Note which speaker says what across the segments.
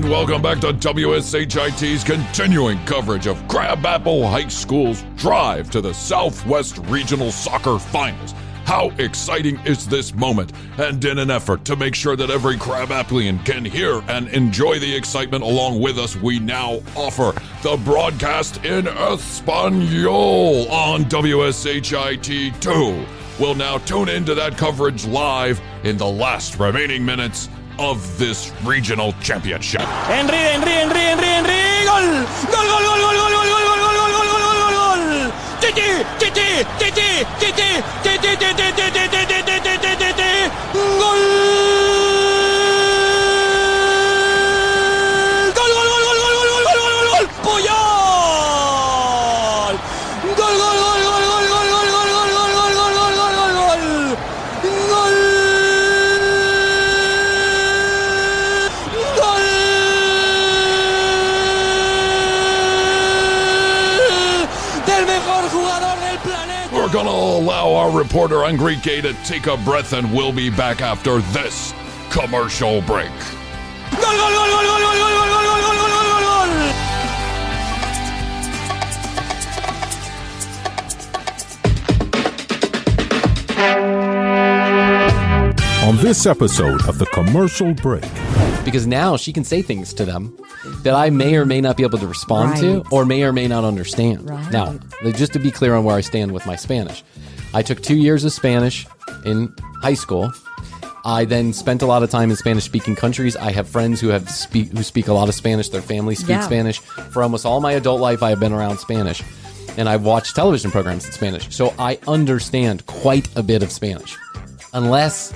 Speaker 1: And welcome back to WSHIT's continuing coverage of Crabapple High School's drive to the Southwest Regional Soccer Finals. How exciting is this moment? And in an effort to make sure that every Crabappleian can hear and enjoy the excitement along with us, we now offer the broadcast in Espanol on WSHIT2. We'll now tune into that coverage live in the last remaining minutes of this regional championship.
Speaker 2: Henry, gol! Gol, gol, gol, gol, gol, gol, gol, gol, gol, gol, gol, gol, gol, gol! Titi, gol! Gol, gol, gol, gol, gol, gol, gol, gol, gol, gol! Puyol! Gol, gol, gol, gol, gol, gol, gol, gol, gol, gol, gol, gol, gol, gol, gol, gol! Gol!
Speaker 1: We're going to allow our reporter Enrique to take a breath, and we'll be back after this commercial break.
Speaker 2: Gol, gol, gol, gol, gol, gol, gol, gol, gol, gol, gol, gol, gol.
Speaker 3: On this episode of The Commercial Break.
Speaker 4: Because now she can say things to them that I may or may not be able to respond to or may or may not understand.
Speaker 5: Right.
Speaker 4: Now, just to be clear on where I stand with my Spanish, I took 2 years of Spanish in high school. I then spent a lot of time in Spanish-speaking countries. I have friends who speak a lot of Spanish. Their family speaks Spanish. For almost all my adult life, I have been around Spanish. And I've watched television programs in Spanish. So I understand quite a bit of Spanish. Unless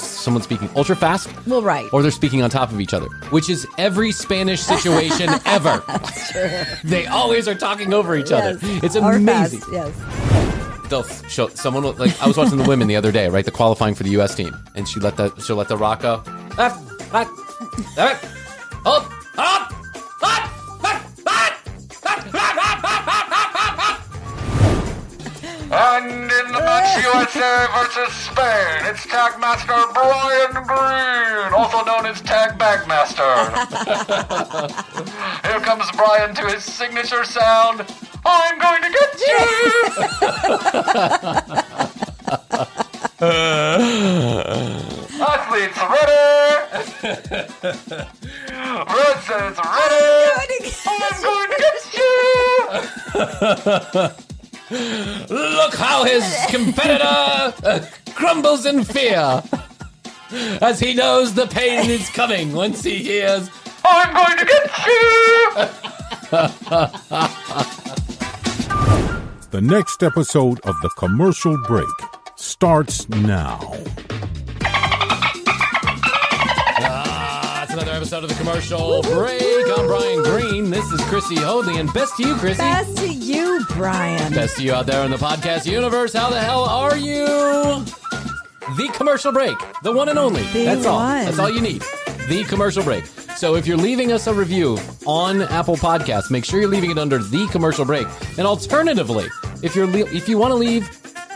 Speaker 4: someone's speaking ultra fast.
Speaker 5: Well, right.
Speaker 4: Or they're speaking on top of each other, which is every Spanish situation ever. They always are talking over each other. It's amazing.
Speaker 5: Fast, yes.
Speaker 4: They'll show someone, like, I was watching the women the other day, right? The qualifying for the U.S. team. And she'll let the rock go.
Speaker 6: And in the match, USA versus Spain, it's Tag Master Brian Green, also known as Tag Bagmaster. Here comes Brian to his signature sound, I'm going to get you! Athletes ready! Red says ready! I'm going to get you!
Speaker 4: Look how his competitor crumbles in fear as he knows the pain is coming once he hears,
Speaker 6: I'm going to get you!
Speaker 3: The next episode of The Commercial Break starts now.
Speaker 4: It's another episode of The Commercial Break. I'm Brian Green. This is Chrissy Hoadley. And best to you, Chrissy.
Speaker 5: Best to you, Brian.
Speaker 4: Best to you out there in the podcast universe. How the hell are you? The Commercial Break. The one and only. That's all. That's all you need. The Commercial Break. So if you're leaving us a review on Apple Podcasts, make sure you're leaving it under The Commercial Break. And alternatively, if you want to leave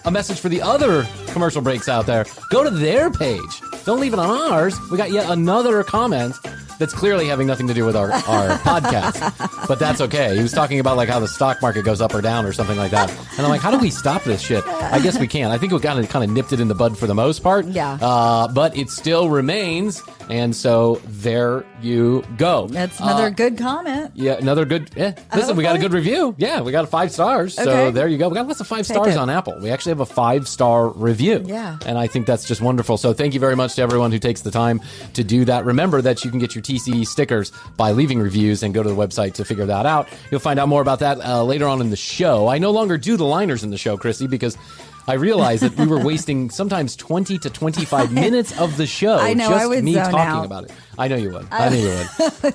Speaker 4: a message for the other commercial breaks out there, go to their page. Don't leave it on ours. We got yet another comment that's clearly having nothing to do with our podcast. But that's okay. He was talking about like how the stock market goes up or down or something like that. And I'm like, how do we stop this shit? I guess we can. I think we kind of nipped it in the bud for the most part.
Speaker 5: Yeah.
Speaker 4: But it still remains. And so there you go.
Speaker 5: That's another good comment.
Speaker 4: Yeah, another good. Listen, we got a good review. Yeah, we got 5 stars. So
Speaker 5: Okay.
Speaker 4: there you go. We got lots of 5 stars on Apple. We actually have a 5-star review.
Speaker 5: Yeah.
Speaker 4: And I think that's just wonderful. So thank you very much to everyone who takes the time to do that. Remember that you can get your TCE stickers by leaving reviews and go to the website to figure that out. You'll find out more about that later on in the show. I no longer do the liners in the show, Chrissy, because I realized that we were wasting sometimes 20 to 25 minutes of the show
Speaker 5: I know,
Speaker 4: just
Speaker 5: I would
Speaker 4: me
Speaker 5: zone
Speaker 4: talking
Speaker 5: out.
Speaker 4: about it. I know you would. I knew you would.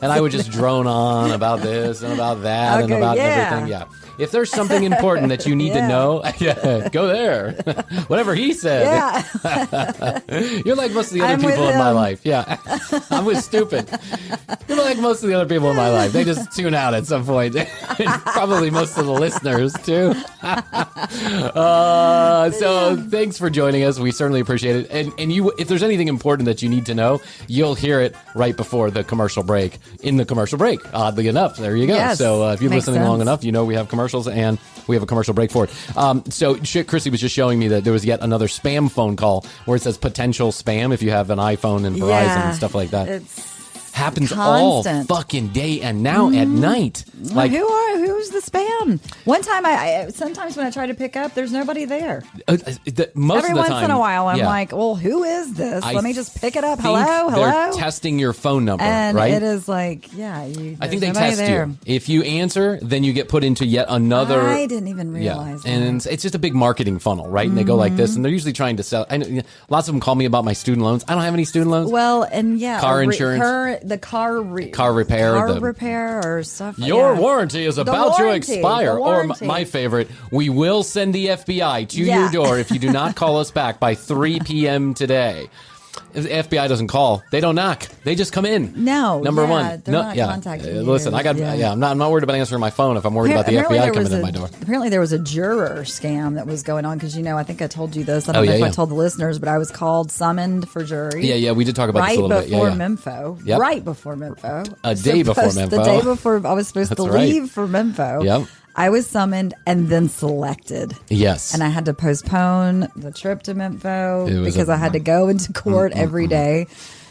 Speaker 4: And I would just drone on about this and about that and
Speaker 5: Okay,
Speaker 4: about
Speaker 5: yeah.
Speaker 4: everything. Yeah. If there's something important that you need to know, go there. Whatever he said.
Speaker 5: Yeah.
Speaker 4: You're like most of the other
Speaker 5: I'm with
Speaker 4: people in my
Speaker 5: him.
Speaker 4: life. Yeah. I'm with stupid. You're like most of the other people in my life. They just tune out at some point. Probably most of the listeners, too. So thanks for joining us. We certainly appreciate it. And you, if there's anything important that you need to know, you'll hear it right before the commercial break. In the commercial break, oddly enough, there you go.
Speaker 5: Yes,
Speaker 4: so if you're
Speaker 5: makes
Speaker 4: listening long
Speaker 5: sense.
Speaker 4: enough, you know we have commercials and we have a commercial break for it. So Chrissy was just showing me that there was yet another spam phone call where it says potential spam if you have an iPhone and Verizon and stuff like that.
Speaker 5: It's
Speaker 4: happens
Speaker 5: constant.
Speaker 4: all fucking day and now at night. Like
Speaker 5: who's the spam? One time, I sometimes when I try to pick up, there's nobody there.
Speaker 4: most
Speaker 5: Every
Speaker 4: of the
Speaker 5: once
Speaker 4: time,
Speaker 5: in a while, I'm
Speaker 4: yeah.
Speaker 5: like, well, who is this?
Speaker 4: I
Speaker 5: Let me just pick it up.
Speaker 4: think
Speaker 5: Hello,
Speaker 4: They're
Speaker 5: hello.
Speaker 4: testing your phone number,
Speaker 5: And
Speaker 4: right?
Speaker 5: it is like,
Speaker 4: I think
Speaker 5: there's
Speaker 4: they
Speaker 5: nobody
Speaker 4: test
Speaker 5: there.
Speaker 4: you. If you answer, then you get put into yet another.
Speaker 5: I didn't even realize that.
Speaker 4: And it's just a big marketing funnel, right? And they go like this, and they're usually trying to sell. I know, lots of them call me about my student loans. I don't have any student loans.
Speaker 5: Well, and
Speaker 4: Car
Speaker 5: a
Speaker 4: insurance.
Speaker 5: the car
Speaker 4: repair,
Speaker 5: car
Speaker 4: the-
Speaker 5: repair or stuff.
Speaker 4: Your
Speaker 5: yeah.
Speaker 4: warranty is
Speaker 5: The
Speaker 4: about to
Speaker 5: warranty,
Speaker 4: expire.
Speaker 5: the
Speaker 4: Or
Speaker 5: warranty.
Speaker 4: my favorite, we will send the FBI to your
Speaker 5: Yeah.
Speaker 4: door if you do not call us back by 3 p.m. today. If the FBI doesn't call, they don't knock. They just come in.
Speaker 5: No,
Speaker 4: Number
Speaker 5: yeah,
Speaker 4: one.
Speaker 5: they're not contacting you.
Speaker 4: Listen, I'm not worried about answering my phone if I'm worried about the
Speaker 5: Apparently
Speaker 4: FBI
Speaker 5: there
Speaker 4: coming
Speaker 5: was
Speaker 4: in my door.
Speaker 5: Apparently there was a juror scam that was going on because, I think I told you this. I don't
Speaker 4: Oh,
Speaker 5: know
Speaker 4: yeah,
Speaker 5: if I
Speaker 4: yeah.
Speaker 5: told the listeners, but I was summoned for jury.
Speaker 4: Yeah, we did talk about this a
Speaker 5: Right
Speaker 4: little bit.
Speaker 5: before
Speaker 4: Yeah, yeah.
Speaker 5: Memphis.
Speaker 4: Yep.
Speaker 5: Right before Memphis.
Speaker 4: A day before
Speaker 5: The
Speaker 4: Memphis.
Speaker 5: day before I was supposed to
Speaker 4: That's right.
Speaker 5: leave for Memphis.
Speaker 4: Yep.
Speaker 5: I was summoned and then selected.
Speaker 4: Yes.
Speaker 5: And I had to postpone the trip to Memphis
Speaker 4: It was
Speaker 5: because
Speaker 4: a-
Speaker 5: I had to go into court every day.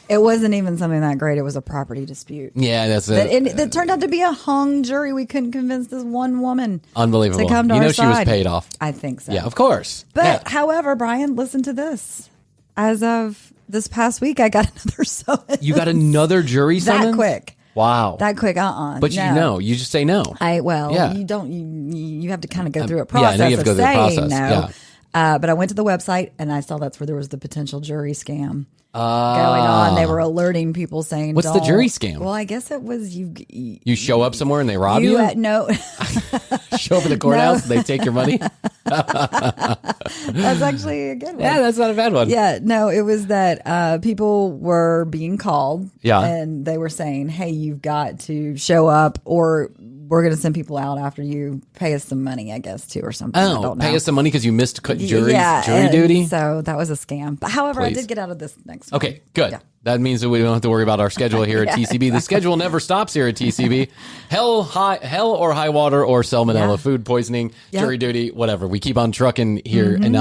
Speaker 5: It wasn't even something that great. It was a property dispute.
Speaker 4: Yeah, that's it.
Speaker 5: That turned out to be a hung jury. We couldn't convince this one woman
Speaker 4: Unbelievable.
Speaker 5: to come to
Speaker 4: You
Speaker 5: our
Speaker 4: know she was
Speaker 5: side.
Speaker 4: paid off.
Speaker 5: I think so.
Speaker 4: Yeah, of course.
Speaker 5: But
Speaker 4: Yeah.
Speaker 5: however, Brian, listen to this. As of this past week, I got another summons.
Speaker 4: You got another jury
Speaker 5: that
Speaker 4: summons?
Speaker 5: quick.
Speaker 4: Wow.
Speaker 5: That quick?
Speaker 4: But
Speaker 5: no.
Speaker 4: you just say no. Yeah.
Speaker 5: You don't. You have to kind of go through a
Speaker 4: yeah, I
Speaker 5: process
Speaker 4: know you have to
Speaker 5: of
Speaker 4: go through the
Speaker 5: saying
Speaker 4: process,
Speaker 5: no. But I went to the website and I saw that's where there was the potential jury scam going on. They were alerting people saying,
Speaker 4: What's the
Speaker 5: "Don't."
Speaker 4: jury scam?
Speaker 5: Well, I guess it was you.
Speaker 4: You show up somewhere and they rob you?
Speaker 5: No,
Speaker 4: Show up at the courthouse and they take your money?
Speaker 5: that's actually a good one.
Speaker 4: Yeah, that's not a bad one.
Speaker 5: Yeah, no, it was that people were being called.
Speaker 4: Yeah.
Speaker 5: And they were saying, hey, you've got to show up or we're going to send people out after you pay us some money, I guess, too, or something. I
Speaker 4: Oh,
Speaker 5: don't know.
Speaker 4: pay us some money because you missed jury
Speaker 5: and
Speaker 4: duty?
Speaker 5: So that was a scam. But however, I
Speaker 4: Please.
Speaker 5: did get out of this next one.
Speaker 4: Okay, good.
Speaker 5: Yeah.
Speaker 4: That means that we don't have to worry about our schedule here at TCB. The schedule never stops here at TCB. Hell or high water or salmonella,
Speaker 5: Yeah.
Speaker 4: food poisoning,
Speaker 5: Yep.
Speaker 4: jury duty, whatever. We keep on trucking here, and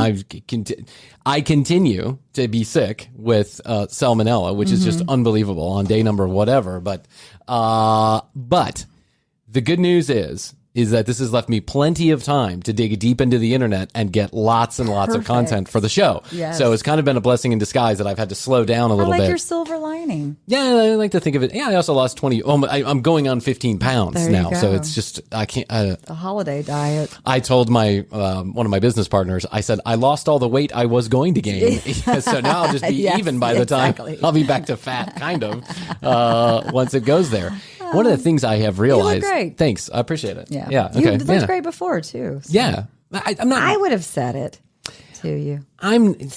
Speaker 4: I continue to be sick with salmonella, which is just unbelievable on day number whatever. But the good news is that this has left me plenty of time to dig deep into the internet and get lots and lots of
Speaker 5: Perfect.
Speaker 4: content for the show.
Speaker 5: Yes.
Speaker 4: So it's kind of been a blessing in disguise that I've had to slow down a
Speaker 5: I
Speaker 4: little
Speaker 5: like
Speaker 4: bit.
Speaker 5: your silver lining.
Speaker 4: Yeah, I like to think of it. Yeah, I also lost 20. I'm going on 15 pounds
Speaker 5: There you
Speaker 4: now. So
Speaker 5: go.
Speaker 4: it's just, I can't.
Speaker 5: The holiday diet.
Speaker 4: I told my one of my business partners, I said, I lost all the weight I was going to gain. So now I'll just be
Speaker 5: Yes,
Speaker 4: even by the
Speaker 5: exactly.
Speaker 4: time I'll be back to fat, kind of, once it goes there. One of the things I have realized.
Speaker 5: great.
Speaker 4: Thanks. I appreciate it.
Speaker 5: Yeah.
Speaker 4: Yeah.
Speaker 5: You
Speaker 4: Okay.
Speaker 5: looked
Speaker 4: Yeah.
Speaker 5: great before, too. So
Speaker 4: Yeah. I'm not.
Speaker 5: I would have said it to you.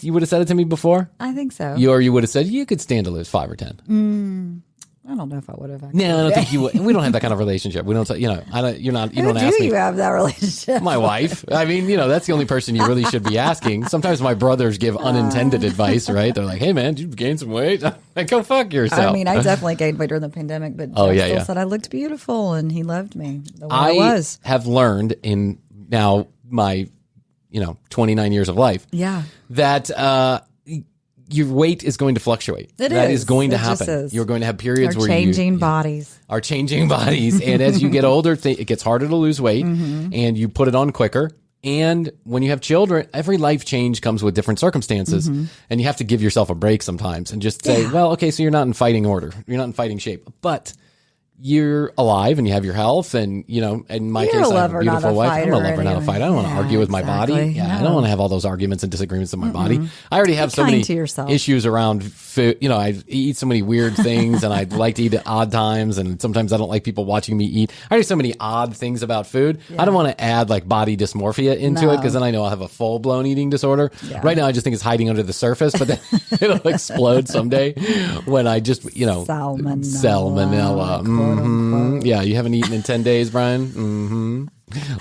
Speaker 4: You would have said it to me before?
Speaker 5: I think so.
Speaker 4: You would have said, you could stand to lose 5 or 10.
Speaker 5: I don't know if I would have. Actually.
Speaker 4: No, I don't think you would. We don't have that kind of relationship. We don't, you don't
Speaker 5: Who
Speaker 4: ask
Speaker 5: do
Speaker 4: me.
Speaker 5: you have that relationship?
Speaker 4: My wife. I mean, that's the only person you really should be asking. Sometimes my brothers give unintended advice, right? They're like, hey, man, did you gain some weight? Like, go fuck yourself.
Speaker 5: I mean, I definitely gained weight during the pandemic, but
Speaker 4: Oh,
Speaker 5: Jeff
Speaker 4: yeah,
Speaker 5: still
Speaker 4: yeah.
Speaker 5: said I looked beautiful and he loved me the way I was.
Speaker 4: have learned in now my, 29 years of life
Speaker 5: Yeah.
Speaker 4: that your weight is going to fluctuate.
Speaker 5: It
Speaker 4: That
Speaker 5: is.
Speaker 4: is going to
Speaker 5: It just
Speaker 4: happen.
Speaker 5: is.
Speaker 4: You're going to have periods
Speaker 5: Our
Speaker 4: where
Speaker 5: changing bodies.
Speaker 4: are changing bodies. And as you get older, it gets harder to lose weight
Speaker 5: Mm-hmm.
Speaker 4: and you put it on quicker. And when you have children, every life change comes with different circumstances. And you have to give yourself a break sometimes and just say, well, okay, so you're not in fighting order. You're not in fighting shape. But you're alive and you have your health. And, in my
Speaker 5: You're
Speaker 4: case,
Speaker 5: a
Speaker 4: I have a
Speaker 5: lover, not
Speaker 4: beautiful
Speaker 5: a
Speaker 4: wife. I'm a
Speaker 5: fighter
Speaker 4: lover, not a
Speaker 5: anyway.
Speaker 4: fighter. I don't want to
Speaker 5: Yeah,
Speaker 4: argue with my body.
Speaker 5: exactly.
Speaker 4: Yeah, I
Speaker 5: No.
Speaker 4: don't want to have all those arguments and disagreements with my body. I already have
Speaker 5: Be
Speaker 4: so
Speaker 5: kind
Speaker 4: many
Speaker 5: to yourself.
Speaker 4: issues around food. I eat so many weird things and I like to eat at odd times. And sometimes I don't like people watching me eat. I already have so many odd things about food. I don't want to add like body dysmorphia into it
Speaker 5: No.
Speaker 4: because then I know I'll have a full blown eating disorder.
Speaker 5: Yeah.
Speaker 4: Right now, I just think it's hiding under the surface, but then it'll explode someday when I just,
Speaker 5: Salmonella.
Speaker 4: salmonella.
Speaker 5: quote unquote.
Speaker 4: Yeah, you haven't eaten in 10 days, Brian?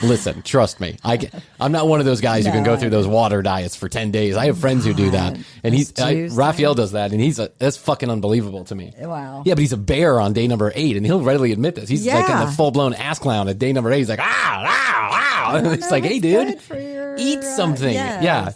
Speaker 4: Listen, trust me. I'm not one of those guys who can go through those water diets for 10 days. I have friends who do that. And Raphael does that. And that's fucking unbelievable to me.
Speaker 5: Wow.
Speaker 4: Yeah, but he's a bear on day number 8. And he'll readily admit this. He's like in the full blown ass clown at day number 8. He's like, And it's like, hey, dude, eat something. Yeah.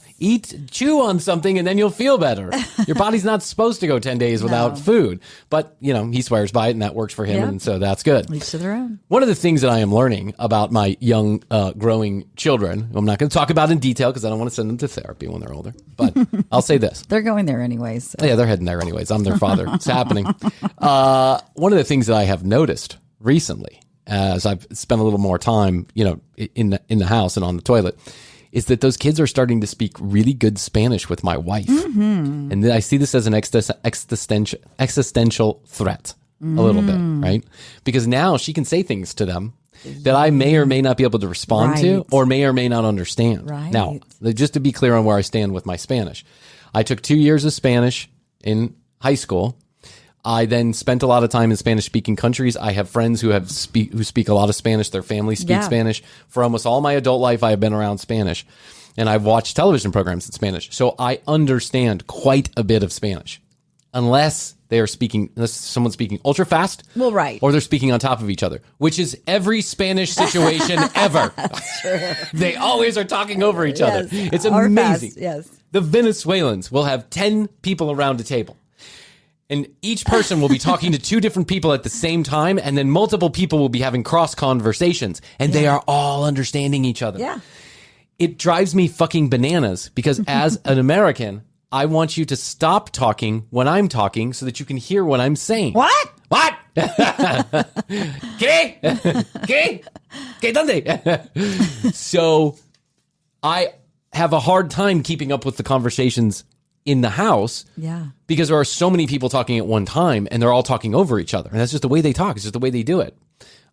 Speaker 4: Chew on something and then you'll feel better. Your body's not supposed to go 10 days without food. But, he swears by it and that works for him. And so that's good.
Speaker 5: Each to their own.
Speaker 4: One of the things that I am learning about my young, growing children, I'm not going to talk about in detail because I don't want to send them to therapy when they're older. But I'll say this.
Speaker 5: They're going there anyways. So.
Speaker 4: Yeah, they're heading there anyways. I'm their father. It's happening. One of the things that I have noticed recently, as I've spent a little more time, in the house and on the toilet, is that those kids are starting to speak really good Spanish with my wife. Mm-hmm. And I see this as an existential threat a little bit, right? Because now she can say things to them that I may or may not be able to respond to or may or may not understand.
Speaker 5: Right.
Speaker 4: Now, just to be clear on where I stand with my Spanish, I took 2 years of Spanish in high school. I then spent a lot of time in Spanish-speaking countries. I have friends who speak a lot of Spanish. Their family speaks Spanish. For almost all my adult life, I have been around Spanish. And I've watched television programs in Spanish. So I understand quite a bit of Spanish. Unless someone's speaking ultra fast.
Speaker 5: Well, right.
Speaker 4: Or they're speaking on top of each other, which is every Spanish situation ever. They always are talking over each other. It's amazing.
Speaker 5: Fast, yes.
Speaker 4: The Venezuelans will have 10 people around a table. And each person will be talking to 2 different people at the same time, and then multiple people will be having cross conversations, and they are all understanding each other.
Speaker 5: Yeah.
Speaker 4: It drives me fucking bananas because as an American, I want you to stop talking when I'm talking so that you can hear what I'm saying.
Speaker 5: What?
Speaker 4: ¿Qué? ¿Qué? ¿Qué dónde? So I have a hard time keeping up with the conversations in the house because there are so many people talking at one time and they're all talking over each other. And that's just the way they talk. It's just the way they do it.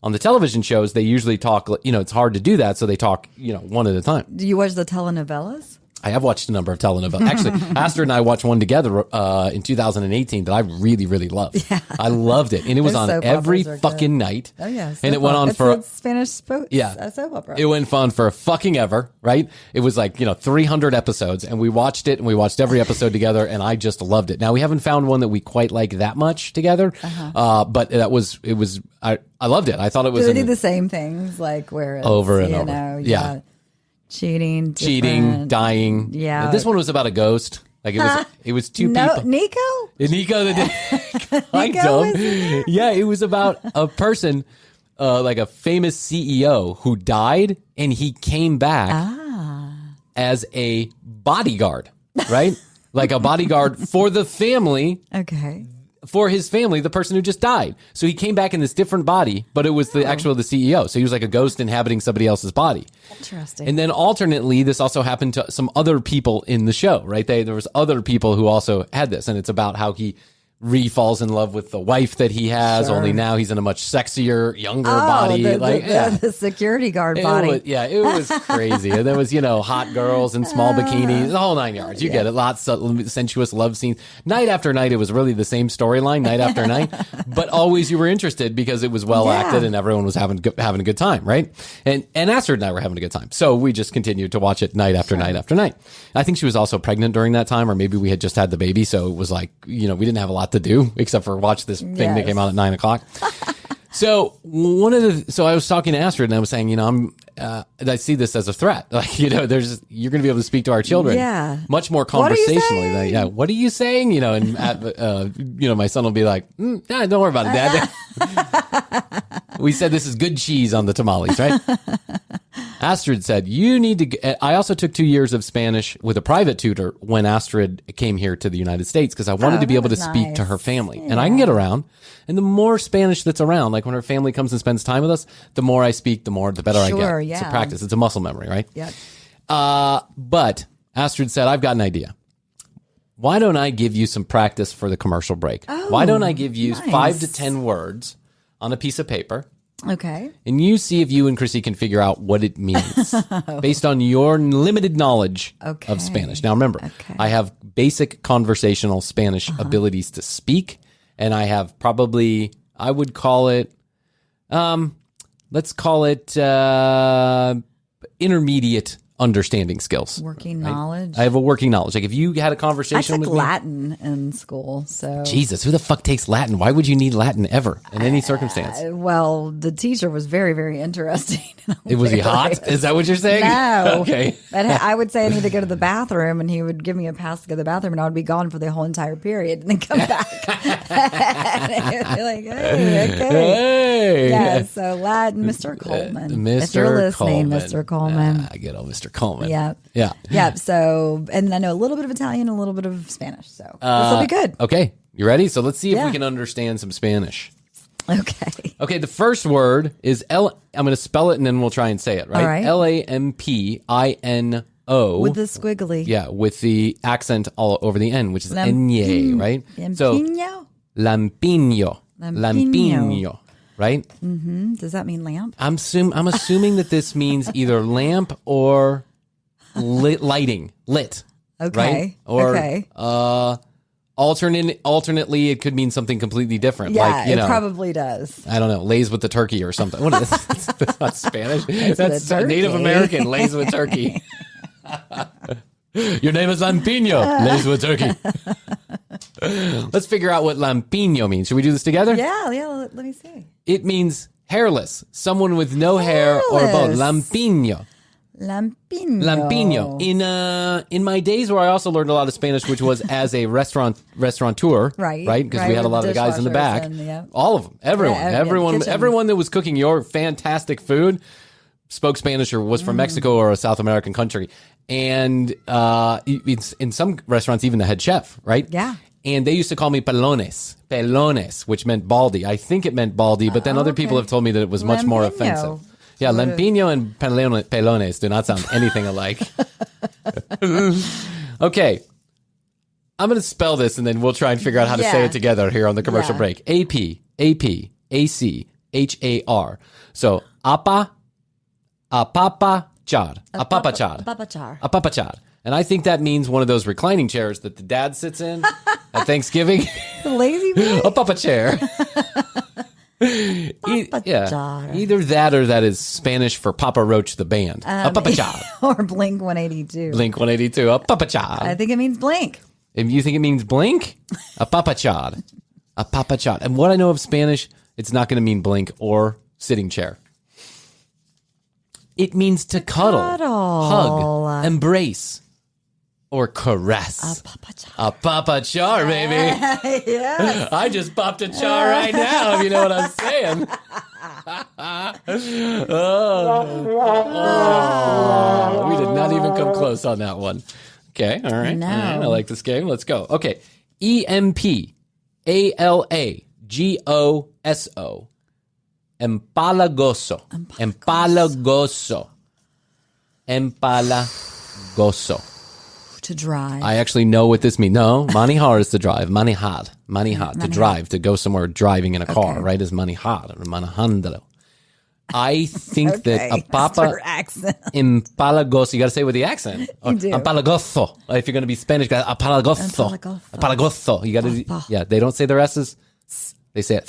Speaker 4: On the television shows, they usually talk, it's hard to do that. So they talk, one at a time.
Speaker 5: Do you watch the telenovelas?
Speaker 4: I have watched a number of telenovelas. Actually, Astrid and I watched one together in 2018 that I really, really loved. Yeah. I loved it. And it was on every fucking night.
Speaker 5: Oh, yeah.
Speaker 4: And it went on
Speaker 5: for a Spanish soap opera.
Speaker 4: It went on for a fucking ever, right? It was like, 300 episodes. And we watched it and we watched every episode together. And I just loved it. Now, we haven't found one that we quite like that much together. But I loved it. I thought it was.
Speaker 5: Do they do the same things like where it's,
Speaker 4: over and over? Yeah.
Speaker 5: Cheating,
Speaker 4: dying.
Speaker 5: Yeah.
Speaker 4: This one was about a ghost. Like it was 2 people.
Speaker 5: Nico?
Speaker 4: Nico that did. Yeah, it was about a person, like a famous CEO who died and he came back as a bodyguard, right? Like a bodyguard for the family.
Speaker 5: Okay.
Speaker 4: For his family, the person who just died. So he came back in this different body, but it was the CEO. So he was like a ghost inhabiting somebody else's body.
Speaker 5: Interesting.
Speaker 4: And then alternately, this also happened to some other people in the show, right? There was other people who also had this. And it's about how he falls in love with the wife that he has, only now he's in a much sexier, younger body.
Speaker 5: The security guard body.
Speaker 4: It was crazy. And there was, hot girls in small bikinis, the whole 9 yards. You get it. Lots of sensuous love scenes. Night after night, it was really the same storyline, night after night. But always you were interested because it was well acted and everyone was having a good time, right? And Astrid and I were having a good time. So we just continued to watch it night after night after night. I think she was also pregnant during that time, or maybe we had just had the baby. So it was like, we didn't have a lot to do except for watch this thing that came out at 9:00. So I was talking to Astrid and I was saying, I see this as a threat. Like, you're going to be able to speak to our children much more conversationally. What are you saying? And my son will be like, don't worry about it, Dad. We said this is good cheese on the tamales, right? Astrid said, you need to. I also took 2 years of Spanish with a private tutor when Astrid came here to the United States because I wanted to be able to speak to her family. And I can get around. And the more Spanish that's around, like when her family comes and spends time with us, the more I speak, the better I get. It's a practice. It's a muscle memory, right?
Speaker 5: Yeah.
Speaker 4: But Astrid said, I've got an idea. Why don't I give you some practice for the commercial break? Why don't I give you 5 to 10 words on a piece of paper?
Speaker 5: Okay.
Speaker 4: And you see if you and Chrissy can figure out what it means based on your limited knowledge of Spanish. Now, remember, I have basic conversational Spanish abilities to speak, and I have probably, I would call it let's call it intermediate understanding skills.
Speaker 5: Working knowledge.
Speaker 4: I have a working knowledge. Like if you had a
Speaker 5: I
Speaker 4: conversation
Speaker 5: took
Speaker 4: with me.
Speaker 5: Latin in school, so
Speaker 4: Jesus, who the fuck takes Latin? Why would you need Latin ever in any circumstance?
Speaker 5: well, the teacher was very, very interesting.
Speaker 4: Was he hot? Is that what you're saying?
Speaker 5: No.
Speaker 4: Okay.
Speaker 5: But I would say I need to go to the bathroom, and he would give me a pass to go to the bathroom, and I would be gone for the whole entire period, and then come back. And he'd be like, hey, okay.
Speaker 4: Hey.
Speaker 5: Yeah, so Latin, Mr. Coleman.
Speaker 4: Mr.
Speaker 5: If you're listening,
Speaker 4: Coleman.
Speaker 5: Mr. Coleman.
Speaker 4: I get on Mr. Coleman.
Speaker 5: Yeah.
Speaker 4: Yeah.
Speaker 5: Yeah. So, and I know a little bit of Italian, a little bit of Spanish. So this will be good.
Speaker 4: Okay. You ready? So let's see if
Speaker 5: Yeah.
Speaker 4: we can understand some Spanish.
Speaker 5: Okay.
Speaker 4: Okay. The first word is I'm going to spell it and then we'll try and say it, right?
Speaker 5: All right.
Speaker 4: Lampino.
Speaker 5: With the squiggly.
Speaker 4: Yeah. With the accent all over the N, which is Enye, right? So
Speaker 5: Lampino?
Speaker 4: Lampino.
Speaker 5: Lampino.
Speaker 4: Lampino. Right?
Speaker 5: Does that mean lamp?
Speaker 4: I'm assuming that this means either lamp or lighting, lit.
Speaker 5: Okay.
Speaker 4: Right? Or
Speaker 5: okay.
Speaker 4: alternately, it could mean something completely different.
Speaker 5: Yeah,
Speaker 4: like, you
Speaker 5: it
Speaker 4: know,
Speaker 5: probably does.
Speaker 4: I don't know, lays with the turkey or something. What is this? That's not Spanish. That's
Speaker 5: turkey.
Speaker 4: Native American, lays with turkey. Your name is Lampino, lays with turkey. Let's figure out what Lampino means. Should we do this together?
Speaker 5: Yeah. Let me see.
Speaker 4: It means hairless, someone with no hair or bone.
Speaker 5: Hairless.
Speaker 4: Lampino.
Speaker 5: Lampino.
Speaker 4: Lampino. In my days where I also learned a lot of Spanish, which was as a restaurateur,
Speaker 5: Right,
Speaker 4: Because
Speaker 5: right,
Speaker 4: we had a
Speaker 5: with
Speaker 4: lot of the guys in the
Speaker 5: dishwashers
Speaker 4: back.
Speaker 5: and, yeah.
Speaker 4: All of them, everyone,
Speaker 5: Yeah, kitchen.
Speaker 4: everyone that was cooking your fantastic food spoke Spanish or was from Mexico or a South American country. And it's in some restaurants, even the head chef, right?
Speaker 5: Yeah.
Speaker 4: And they used to call me pelones, which meant baldy. I think it meant baldy, but then other people have told me that it was much more
Speaker 5: Lampino.
Speaker 4: offensive. Yeah, Lampino and pelones do not sound anything alike. Okay. I'm going to spell this and then we'll try and figure out how to say
Speaker 5: Yeah.
Speaker 4: it together here on the commercial
Speaker 5: Yeah.
Speaker 4: break. APACHAR. So, apapachar.
Speaker 5: Papachar.
Speaker 4: Apapachar. And I think that means one of those reclining chairs that the dad sits in at Thanksgiving.
Speaker 5: Lazy boy.
Speaker 4: A papa chair.
Speaker 5: Papachar.
Speaker 4: Either that or that is Spanish for Papa Roach the band. A papachar.
Speaker 5: Or Blink 182.
Speaker 4: Blink 182. A papachar.
Speaker 5: I think it means blink.
Speaker 4: If you think it means blink, a papachar. A papachar. And what I know of Spanish, it's not going to mean blink or sitting chair. It means to cuddle, hug, embrace, or caress.
Speaker 5: Papachar.
Speaker 4: A papachar, baby.
Speaker 5: Yes.
Speaker 4: I just popped a char right now, if you know what I'm saying. We did not even come close on that one. Okay, all right.
Speaker 5: No.
Speaker 4: All right, I like this game. Let's go. Okay. EMPALAGOSO. Empalagoso. Empalagoso.
Speaker 5: To drive.
Speaker 4: I actually know what this means. No, manihar is to drive. Manihad. To drive, to go somewhere driving in a car,
Speaker 5: Okay.
Speaker 4: right? Is manihar or manahandalo. I think that a
Speaker 5: Okay,
Speaker 4: papa
Speaker 5: Mr. accent.
Speaker 4: empalagoso, you got to say it with the accent.
Speaker 5: You do.
Speaker 4: Empalagoso. If you're going to be Spanish, empalagoso. Empalagoso. You got to, yeah, they don't say their S's. They say it.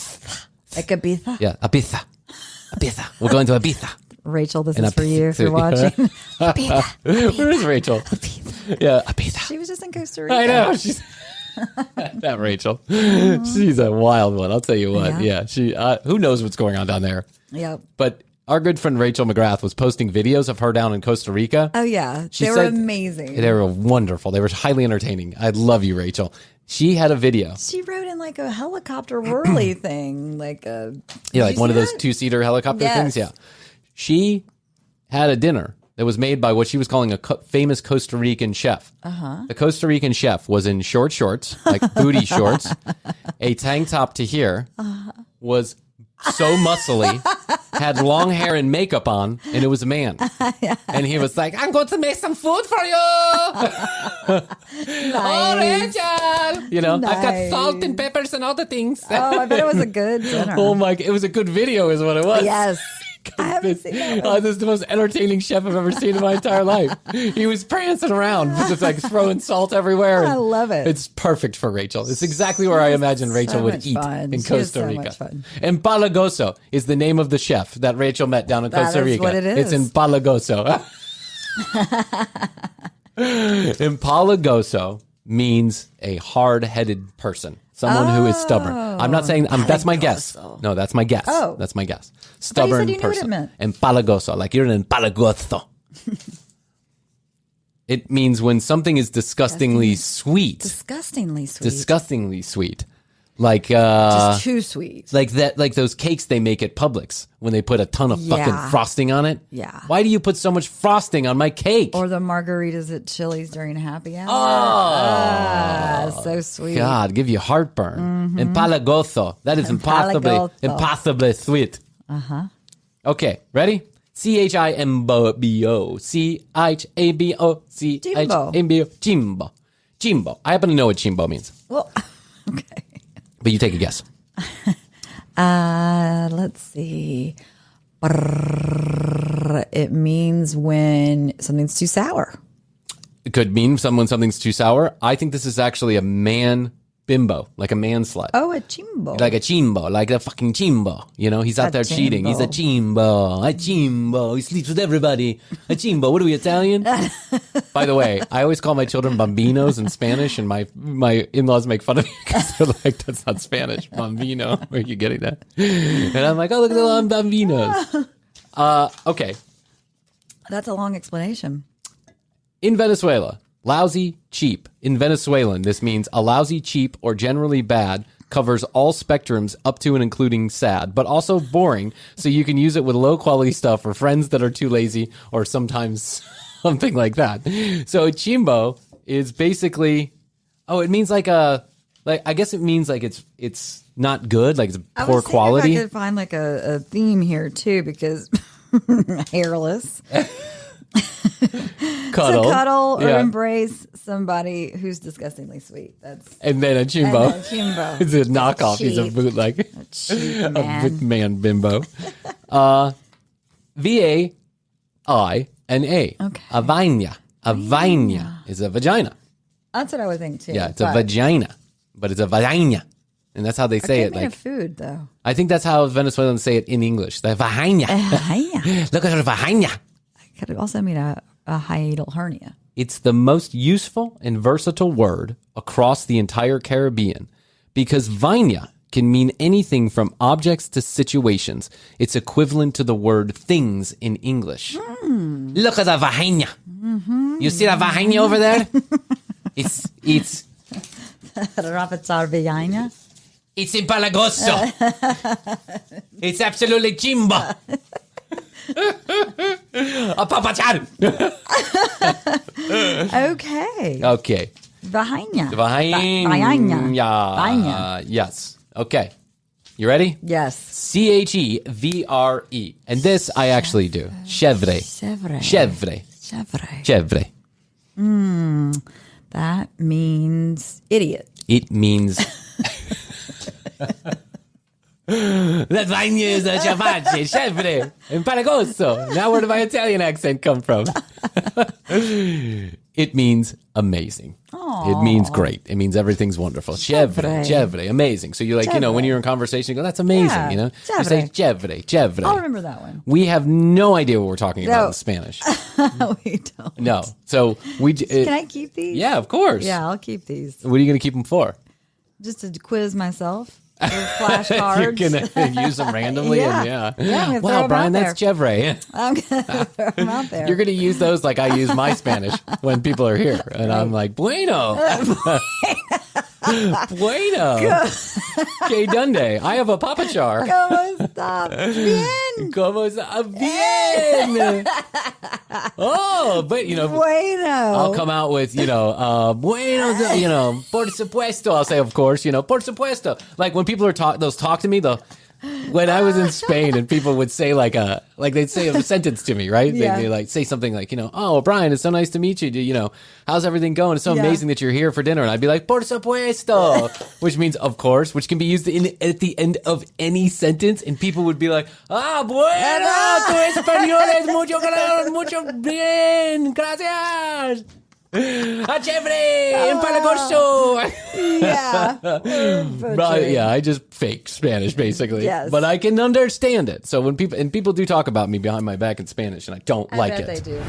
Speaker 5: Ibiza.
Speaker 4: Yeah, Ibiza. Ibiza. We're going to Ibiza.
Speaker 5: Rachel, this
Speaker 4: And
Speaker 5: is for you if you're
Speaker 4: Ibiza.
Speaker 5: watching. Ibiza.
Speaker 4: Where is Rachel? Yeah, Ibiza.
Speaker 5: She was just in Costa Rica.
Speaker 4: I know. She's that Rachel. She's a wild one. I'll tell you what. Yeah. She. Who knows what's going on down there?
Speaker 5: Yep.
Speaker 4: But our good friend Rachel McGrath was posting videos of her down in Costa Rica.
Speaker 5: Oh, yeah.
Speaker 4: She
Speaker 5: They were
Speaker 4: said-
Speaker 5: amazing.
Speaker 4: They were wonderful. They were highly entertaining. I love you, Rachel. She had a video.
Speaker 5: She rode in like a helicopter whirly thing. Like
Speaker 4: Yeah,
Speaker 5: Did
Speaker 4: like
Speaker 5: you
Speaker 4: one
Speaker 5: see
Speaker 4: of those
Speaker 5: that?
Speaker 4: two-seater helicopter
Speaker 5: Yes.
Speaker 4: things. Yeah. She had a dinner that was made by what she was calling a famous Costa Rican chef. The Costa Rican chef was in short shorts, like booty shorts, a tank top to here, was so muscly, had long hair and makeup on, and it was a man. And he was like, I'm going to make some food for you. Oh, Rachel. You know, I've got
Speaker 5: Nice.
Speaker 4: salt and peppers and all the things.
Speaker 5: Oh, I bet it was a good dinner.
Speaker 4: Oh my! It was a good video, is what it was.
Speaker 5: Yes. I haven't seen that one.
Speaker 4: This is the most entertaining chef I've ever seen in my entire life. He was prancing around, just like throwing salt everywhere.
Speaker 5: I love it.
Speaker 4: It's perfect for Rachel. It's exactly where I imagine Rachel would
Speaker 5: much
Speaker 4: eat
Speaker 5: fun.
Speaker 4: in
Speaker 5: She
Speaker 4: Costa
Speaker 5: has so
Speaker 4: Rica.
Speaker 5: much fun.
Speaker 4: And Palagoso is the name of the chef that Rachel met down in
Speaker 5: That
Speaker 4: Costa
Speaker 5: is
Speaker 4: Rica.
Speaker 5: what it is.
Speaker 4: It's in Palagoso. Impalagoso means a hard-headed person, someone who is stubborn. I'm not saying that's my guess. No, that's my guess.
Speaker 5: Oh.
Speaker 4: That's my guess. Stubborn
Speaker 5: you knew what it
Speaker 4: person.
Speaker 5: meant.
Speaker 4: Impalagoso, like you're an impalagoso. It means when something is disgustingly sweet.
Speaker 5: Disgustingly sweet.
Speaker 4: Disgustingly sweet. Like
Speaker 5: Just too sweet.
Speaker 4: like that, like those cakes they make at Publix when they put a ton of fucking
Speaker 5: Yeah.
Speaker 4: frosting on it.
Speaker 5: Yeah.
Speaker 4: Why do you put so much frosting on my cake?
Speaker 5: Or the margaritas at Chili's during happy hour. So sweet.
Speaker 4: God, give you heartburn. Empalagoso. That is impossibly,
Speaker 5: Empalagoso.
Speaker 4: impossibly sweet. Okay, ready? CHIMBO. CHABO. CHIMBO. Chimbo. Chimbo. I happen to know what chimbo means,
Speaker 5: Well, okay.
Speaker 4: but you take a guess.
Speaker 5: Let's see. It means when something's too sour.
Speaker 4: It could mean something's too sour. I think this is actually a man bimbo, like a man slut.
Speaker 5: Oh, a chimbo.
Speaker 4: Like a chimbo, like a fucking chimbo. You know, he's out there cheating. He's a chimbo. A chimbo. He sleeps with everybody. A chimbo. What are we, Italian? By the way, I always call my children bambinos in Spanish, and my in-laws make fun of me because they're like, that's not Spanish. Bambino. Where are you getting that? And I'm like, oh, look at the long bambinos. Okay.
Speaker 5: That's a long explanation.
Speaker 4: In Venezuela, lousy, cheap. In Venezuelan, this means a lousy, cheap, or generally bad, covers all spectrums up to and including sad, but also boring, so you can use it with low-quality stuff for friends that are too lazy, or sometimes something like that. So chimbo is basically, it means I guess it means like it's not good, like it's poor quality.
Speaker 5: I could find like a theme here too, because hairless.
Speaker 4: Cuddle.
Speaker 5: To cuddle or
Speaker 4: Yeah.
Speaker 5: embrace somebody who's disgustingly sweet. That's
Speaker 4: And then a chimbo.
Speaker 5: And then a chimbo.
Speaker 4: It's a knockoff. He's a
Speaker 5: Cheap.
Speaker 4: bootleg.
Speaker 5: cheap,
Speaker 4: A
Speaker 5: man.
Speaker 4: man bimbo. V-A-I-N-A.
Speaker 5: Okay.
Speaker 4: A vagina. A vagina is a vagina.
Speaker 5: That's what I would think too.
Speaker 4: Yeah, it's a vagina, but it's a vagina. And that's how they say it.
Speaker 5: Like
Speaker 4: Like,
Speaker 5: food though.
Speaker 4: I think that's how Venezuelans say it in English. The vagina. Look at her vagina.
Speaker 5: Could also mean a hiatal hernia.
Speaker 4: It's the most useful and versatile word across the entire Caribbean because vaina can mean anything from objects to situations. It's equivalent to the word things in English. Look at the vagina. You see that vagina over there? It's
Speaker 5: Rapatar vagina.
Speaker 4: It's impalagoso. It's absolutely chimba. A papachar.
Speaker 5: Okay.
Speaker 4: Okay.
Speaker 5: Vagina.
Speaker 4: Vagina. Yes. Okay. You ready?
Speaker 5: Yes.
Speaker 4: Chevre. And this I actually do. Chevre.
Speaker 5: Chevre.
Speaker 4: Chevre.
Speaker 5: Chevre.
Speaker 4: Chevre.
Speaker 5: That means idiot.
Speaker 4: It means that vagina is a chavache, chevre, and palagoso. Now where did my Italian accent come from? It means amazing. It means great. It means everything's wonderful. Chevre, chevre, amazing. So you like, when you're in conversation, you go, that's amazing,
Speaker 5: Yeah,
Speaker 4: You
Speaker 5: chevre.
Speaker 4: say chevre, chevre.
Speaker 5: I'll remember that one.
Speaker 4: We have no idea what we're talking about
Speaker 5: No.
Speaker 4: in Spanish.
Speaker 5: We don't.
Speaker 4: No. So we...
Speaker 5: Can I keep these?
Speaker 4: Yeah, of course.
Speaker 5: Yeah, I'll keep these.
Speaker 4: What are you going to keep them for?
Speaker 5: Just to quiz myself. With flashcards.
Speaker 4: You're going to use them randomly?
Speaker 5: Yeah.
Speaker 4: And
Speaker 5: Yeah, I'm gonna throw
Speaker 4: Wow,
Speaker 5: them
Speaker 4: Brian,
Speaker 5: out
Speaker 4: that's chevre.
Speaker 5: I'm going to throw them out there.
Speaker 4: You're going to use those like I use my Spanish when people are here. And I'm like, bueno. Bueno. Que dunde. I have a papachar.
Speaker 5: ¿Cómo está? Bien.
Speaker 4: Como está? Bien. Oh, but,
Speaker 5: Bueno.
Speaker 4: I'll come out with, bueno, por supuesto. I'll say, of course, por supuesto. Like when people are talk to me, they'll, when I was in Spain and people would say they'd say a sentence to me, right?
Speaker 5: Yeah.
Speaker 4: They'd like say something like, oh, Brian, it's so nice to meet you. How's everything going? It's so amazing that you're here for dinner. And I'd be like, por supuesto, which means of course, which can be used at the end of any sentence. And people would be like, bueno, tu español es mucho bien, gracias. Chévere, empalagoso.
Speaker 5: Yeah.
Speaker 4: But yeah, I just fake Spanish basically.
Speaker 5: Yes.
Speaker 4: But I can understand it. So when people do talk about me behind my back in Spanish, and I don't like
Speaker 5: I bet
Speaker 4: it.
Speaker 5: they do.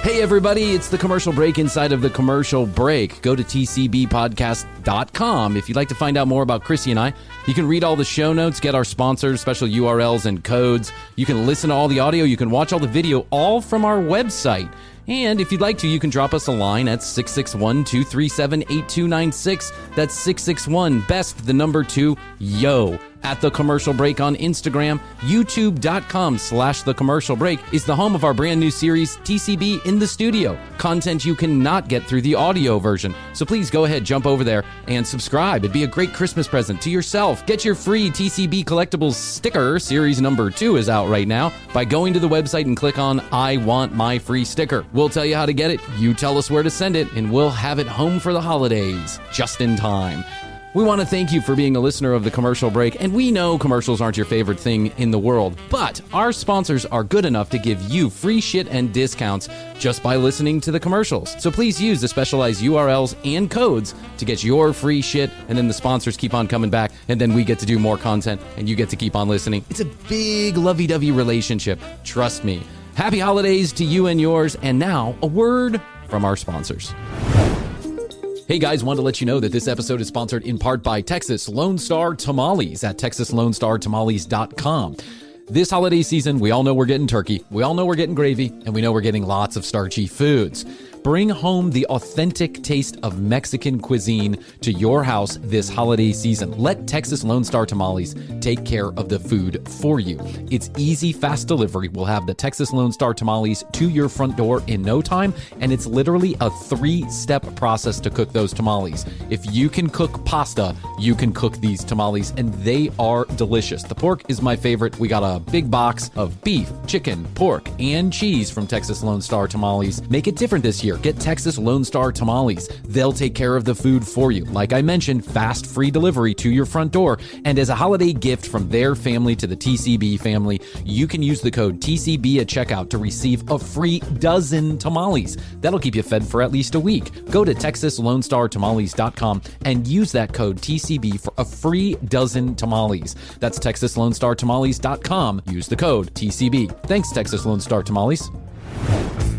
Speaker 4: Hey everybody, it's the commercial break inside of the commercial break. Go to tcbpodcast.com if you'd like to find out more about Chrissy and I. You can read all the show notes, get our sponsors, special URLs and codes. You can listen to all the audio, you can watch all the video, all from our website. And if you'd like to, you can drop us a line at 661-237-8296. That's 661-BEST, the number 2, YO. At The Commercial Break on Instagram, youtube.com/The Commercial Break is the home of our brand new series, TCB in the Studio. Content you cannot get through the audio version. So please go ahead, jump over there and subscribe. It'd be a great Christmas present to yourself. Get your free TCB Collectibles sticker. Series number 2 is out right now by going to the website and click on I Want My Free Sticker. We'll tell you how to get it. You tell us where to send it, and we'll have it home for the holidays, just in time. We want to thank you for being a listener of The Commercial Break, and we know commercials aren't your favorite thing in the world, but our sponsors are good enough to give you free shit and discounts just by listening to the commercials. So please use the specialized URLs and codes to get your free shit, and then the sponsors keep on coming back, and then we get to do more content, and you get to keep on listening. It's a big lovey-dovey relationship, trust me. Happy holidays to you and yours, and now a word from our sponsors. Hey guys, wanted to let you know that this episode is sponsored in part by Texas Lone Star Tamales at TexasLoneStarTamales.com. This holiday season, we all know we're getting turkey, we all know we're getting gravy, and we know we're getting lots of starchy foods. Bring home the authentic taste of Mexican cuisine to your house this holiday season. Let Texas Lone Star Tamales take care of the food for you. It's easy, fast delivery. We'll have the Texas Lone Star Tamales to your front door in no time, and it's literally a 3-step process to cook those tamales. If you can cook pasta, you can cook these tamales, and they are delicious. The pork is my favorite. We got a big box of beef, chicken, pork, and cheese from Texas Lone Star Tamales. Make it different this year. Get Texas Lone Star Tamales. They'll take care of the food for you. Like I mentioned, fast, free delivery to your front door. And as a holiday gift from their family to the TCB family, you can use the code TCB at checkout to receive a free dozen tamales. That'll keep you fed for at least a week. Go to TexasLoneStarTamales.com and use that code TCB for a free dozen tamales. That's TexasLoneStarTamales.com. Use the code TCB. Thanks, Texas Lone Star Tamales.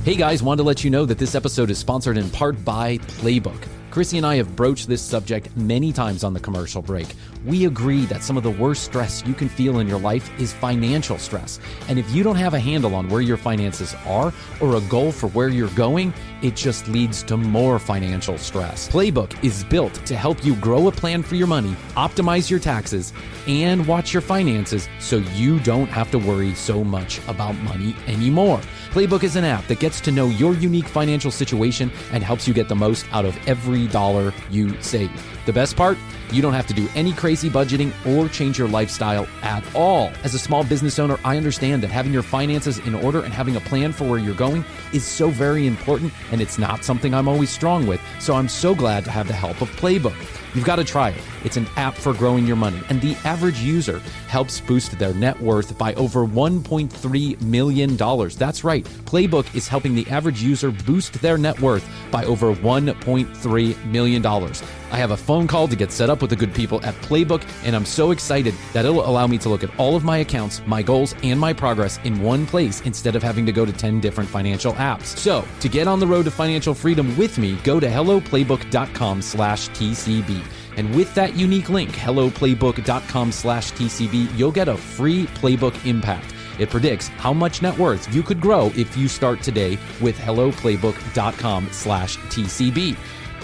Speaker 4: Hey guys, wanted to let you know that this episode is sponsored in part by Playbook. Chrissy and I have broached this subject many times on the commercial break. We agree that some of the worst stress you can feel in your life is financial stress. And if you don't have a handle on where your finances are or a goal for where you're going, it just leads to more financial stress. Playbook is built to help you grow a plan for your money, optimize your taxes, and watch your finances so you don't have to worry so much about money anymore. Playbook is an app that gets to know your unique financial situation and helps you get the most out of every dollar you save. The best part? You don't have to do any crazy budgeting or change your lifestyle at all. As a small business owner, I understand that having your finances in order and having a plan for where you're going is so very important, and it's not something I'm always strong with, so I'm so glad to have the help of Playbook. You've got to try it. It's an app for growing your money, and the average user helps boost their net worth by over $1.3 million. That's right. Playbook is helping the average user boost their net worth by over $1.3 million. I have a phone call to get set up with the good people at Playbook, and I'm so excited that it'll allow me to look at all of my accounts, my goals, and my progress in one place instead of having to go to 10 different financial apps. So, to get on the road to financial freedom with me, go to helloplaybook.com/TCB. And with that unique link, helloplaybook.com/TCB, you'll get a free Playbook Impact. It predicts how much net worth you could grow if you start today with helloplaybook.com/TCB.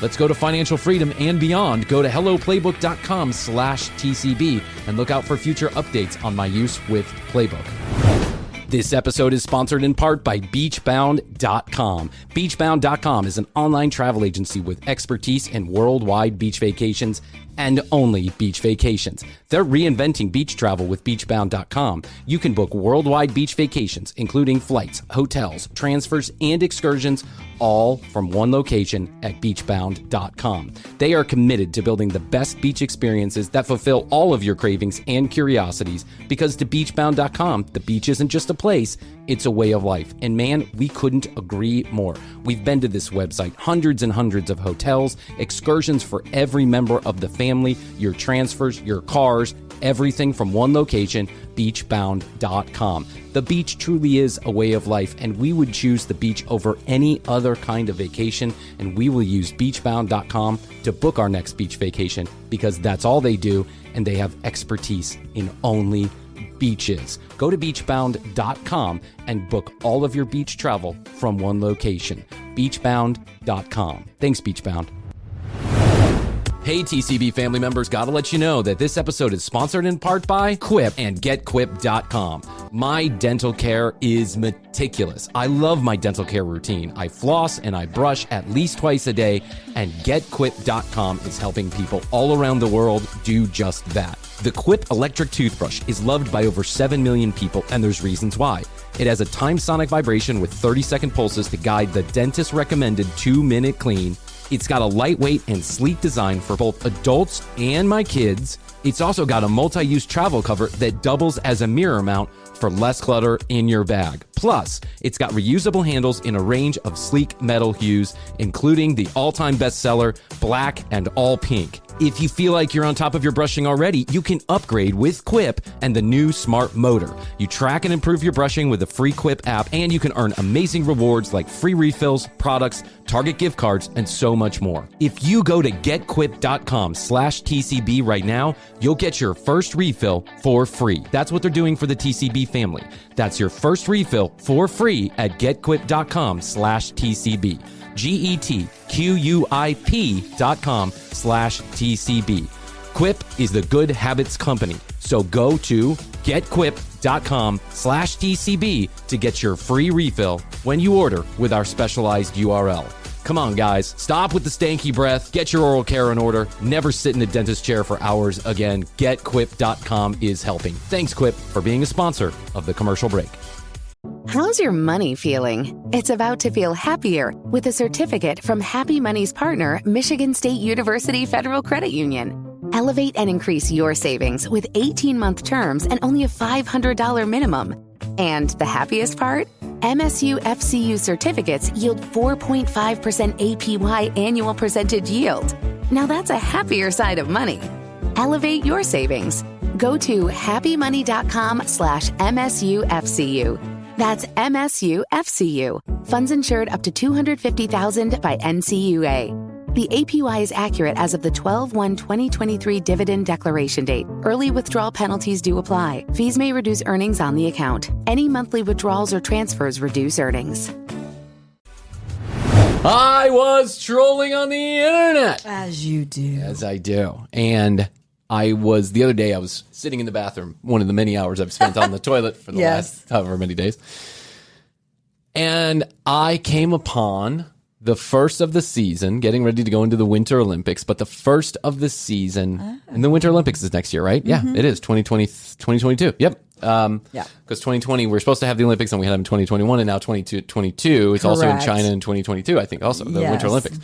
Speaker 4: Let's go to financial freedom and beyond. Go to helloplaybook.com/TCB and look out for future updates on my use with Playbook. This episode is sponsored in part by Beachbound.com. Beachbound.com is an online travel agency with expertise in worldwide beach vacations and only beach vacations. They're reinventing beach travel with Beachbound.com. You can book worldwide beach vacations, including flights, hotels, transfers, and excursions, all from one location at Beachbound.com. They are committed to building the best beach experiences that fulfill all of your cravings and curiosities, because to Beachbound.com, the beach isn't just a place, it's a way of life. And man, we couldn't agree more. We've been to this website, hundreds and hundreds of hotels, excursions for every member of the family, your transfers, your cars, everything from one location, beachbound.com. The beach truly is a way of life, and we would choose the beach over any other kind of vacation, and we will use beachbound.com to book our next beach vacation, because that's all they do, and they have expertise in only beaches. Go to beachbound.com and book all of your beach travel from one location. Beachbound.com. Thanks, Beachbound. Hey, TCB family members, gotta let you know that this episode is sponsored in part by Quip and GetQuip.com. My dental care is meticulous. I love my dental care routine. I floss and I brush at least twice a day, and GetQuip.com is helping people all around the world do just that. The Quip electric toothbrush is loved by over 7 million people, and there's reasons why. It has a time-sonic vibration with 30-second pulses to guide the dentist-recommended 2-minute clean. It's got a lightweight and sleek design for both adults and my kids. It's also got a multi-use travel cover that doubles as a mirror mount for less clutter in your bag. Plus, it's got reusable handles in a range of sleek metal hues, including the all-time bestseller, black and all pink. If you feel like you're on top of your brushing already, you can upgrade with Quip and the new Smart Motor. You track and improve your brushing with the free Quip app, and you can earn amazing rewards like free refills, products, Target gift cards, and so much more. If you go to getquip.com/TCB right now, you'll get your first refill for free. That's what they're doing for the TCB family. That's your first refill for free at getquip.com/TCB. GetQuip.com/TCB. Quip is the good habits company. So go to getquip.com/TCB to get your free refill when you order with our specialized URL. Come on, guys. Stop with the stanky breath. Get your oral care in order. Never sit in a dentist chair for hours again. GetQuip.com is helping. Thanks, Quip, for being a sponsor of The Commercial Break.
Speaker 7: How's your money feeling? It's about to feel happier with a certificate from Happy Money's partner, Michigan State University Federal Credit Union. Elevate and increase your savings with 18-month terms and only a $500 minimum. And the happiest part? MSU FCU certificates yield 4.5% APY annual percentage yield. Now that's a happier side of money. Elevate your savings. Go to happymoney.com/MSUFCU. That's MSUFCU. Funds insured up to $250,000 by NCUA. The APY is accurate as of the 12/1/2023 dividend declaration date. Early withdrawal penalties do apply. Fees may reduce earnings on the account. Any monthly withdrawals or transfers reduce earnings.
Speaker 4: I was trolling on the internet.
Speaker 5: As you do.
Speaker 4: As I do. And the other day, I was sitting in the bathroom, one of the many hours I've spent on the toilet for the last however many days. And I came upon the first of the season, getting ready to go into the Winter Olympics, but the first of the season, and the Winter Olympics is next year, right? Yeah, it is 2022. Yep. Because 2020, we're supposed to have the Olympics and we had them in 2021, and now 2022. It's also in China in 2022, I think, also, the Winter Olympics.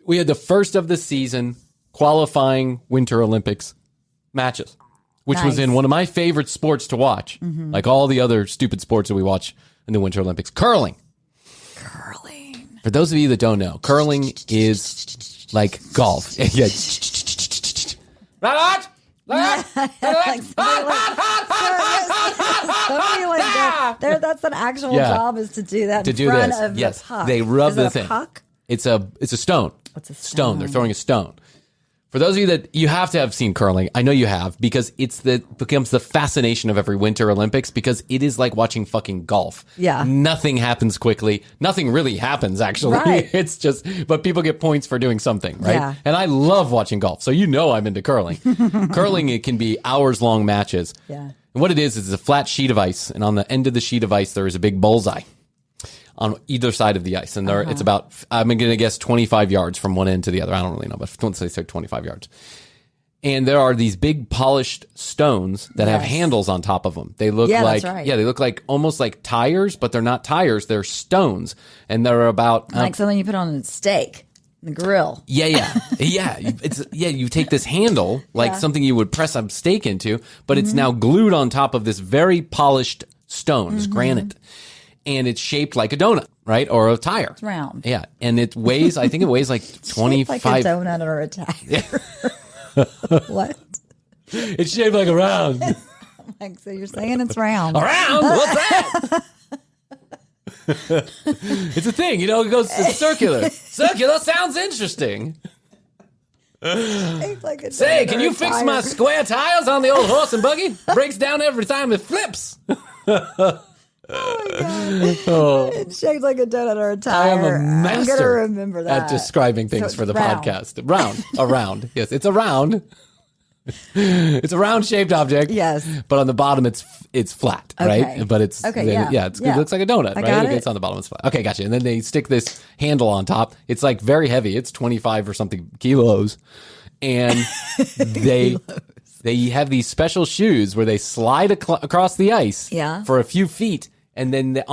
Speaker 4: We had the first of the season qualifying Winter Olympics matches, which was in one of my favorite sports to watch, like all the other stupid sports that we watch in the Winter Olympics. Curling. For those of you that don't know, curling is like golf. Yeah.
Speaker 5: That's an actual job, is to do that in front of the puck.
Speaker 4: They rub
Speaker 5: is
Speaker 4: the
Speaker 5: it
Speaker 4: thing.
Speaker 5: A puck?
Speaker 4: It's a stone.
Speaker 5: What's a stone?
Speaker 4: They're throwing a stone. For those of you that you have to have seen curling, I know you have, because becomes the fascination of every Winter Olympics, because it is like watching fucking golf.
Speaker 5: Yeah.
Speaker 4: Nothing happens quickly. Nothing really happens, actually.
Speaker 5: Right.
Speaker 4: It's just, but people get points for doing something, right?
Speaker 5: Yeah.
Speaker 4: And I love watching golf. So you know I'm into curling. Curling, it can be hours long matches.
Speaker 5: Yeah.
Speaker 4: And what it is a flat sheet of ice, and on the end of the sheet of ice there is a big bullseye on either side of the ice, and it's about, I'm going to guess 25 yards from one end to the other. I don't really know, but let's say 25 yards. And there are these big polished stones that have handles on top of them. They look like, they look like almost like tires, but they're not tires. They're stones. And they're about
Speaker 5: like something you put on a steak, the grill.
Speaker 4: Yeah. You take this handle, like something you would press a steak into, but it's now glued on top of this very polished stone, this granite. And it's shaped like a donut, right? Or a tire.
Speaker 5: It's round.
Speaker 4: Yeah. And it weighs, I think it weighs like 25.
Speaker 5: Shaped like a donut or a tire.
Speaker 4: Yeah.
Speaker 5: What?
Speaker 4: It's shaped like a round.
Speaker 5: Like, so you're saying it's round.
Speaker 4: A round? What's that? It's a thing, it goes circular. Circular sounds interesting.
Speaker 5: Like a
Speaker 4: Say, can you fix my square tires on the old horse and buggy? Breaks down every time it flips.
Speaker 5: Oh, it's shaped like a donut or a tire.
Speaker 4: I am a master
Speaker 5: I'm going to remember that.
Speaker 4: at describing things
Speaker 5: So
Speaker 4: for the
Speaker 5: round.
Speaker 4: podcast. A round. Yes, it's a round. It's a round shaped object.
Speaker 5: Yes.
Speaker 4: But on the bottom it's flat,
Speaker 5: Okay.
Speaker 4: right? But it's
Speaker 5: Okay,
Speaker 4: it looks like a donut, right?
Speaker 5: got it.
Speaker 4: It's on the bottom, it's flat. Okay, gotcha. And then they stick this handle on top. It's like very heavy. It's 25 or something kilos. And they have these special shoes where they slide across the ice for a few feet. And then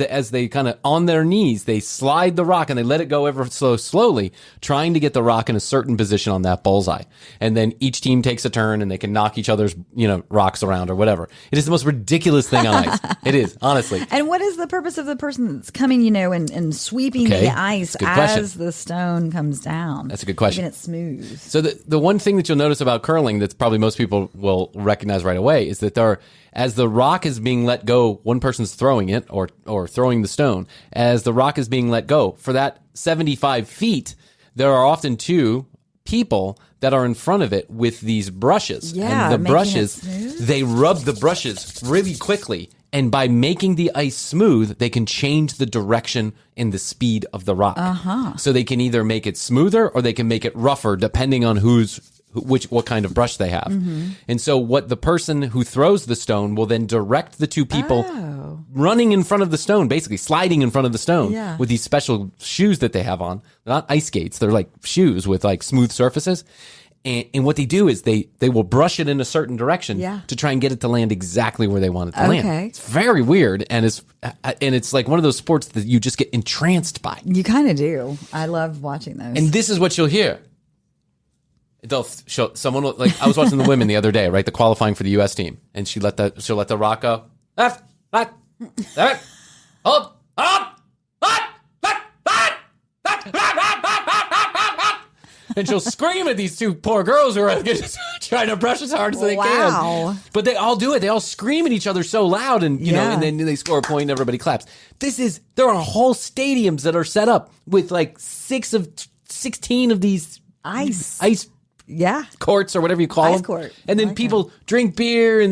Speaker 4: as they kind of on their knees, they slide the rock and they let it go ever so slowly, trying to get the rock in a certain position on that bullseye. And then each team takes a turn and they can knock each other's, rocks around or whatever. It is the most ridiculous thing on ice. It is, honestly.
Speaker 5: And what is the purpose of the person that's coming, and sweeping the ice as the stone comes down?
Speaker 4: That's a good question.
Speaker 5: Making it smooth.
Speaker 4: So the one thing that you'll notice about curling that's probably most people will recognize right away is that as the rock is being let go, one person's throwing it or throwing the stone. As the rock is being let go, for that 75 feet, there are often two people that are in front of it with these brushes.
Speaker 5: Yeah,
Speaker 4: and the brushes, they rub the brushes really quickly. And by making the ice smooth, they can change the direction and the speed of the rock. So they can either make it smoother or they can make it rougher, depending on what kind of brush they have. And so what the person who throws the stone will then direct the two people running in front of the stone, basically sliding in front of the stone with these special shoes that they have on. They're not ice skates. They're like shoes with like smooth surfaces. And what they do is they will brush it in a certain direction to try and get it to land exactly where they want it to land. It's very weird. And it's like one of those sports that you just get entranced by.
Speaker 5: You kind of do. I love watching those.
Speaker 4: And this is what you'll hear. They'll show someone like I was watching the women the other day, right? The qualifying for the U.S. team, and she'll let the rock go left, right, left, hold, and she'll scream at these two poor girls who are just trying to brush as hard as they can. But they all do it. They all scream at each other so loud, and and then they score a point and everybody claps. There are whole stadiums that are set up with like 16 of these ice courts or whatever you call them.
Speaker 5: Court.
Speaker 4: And then people drink beer and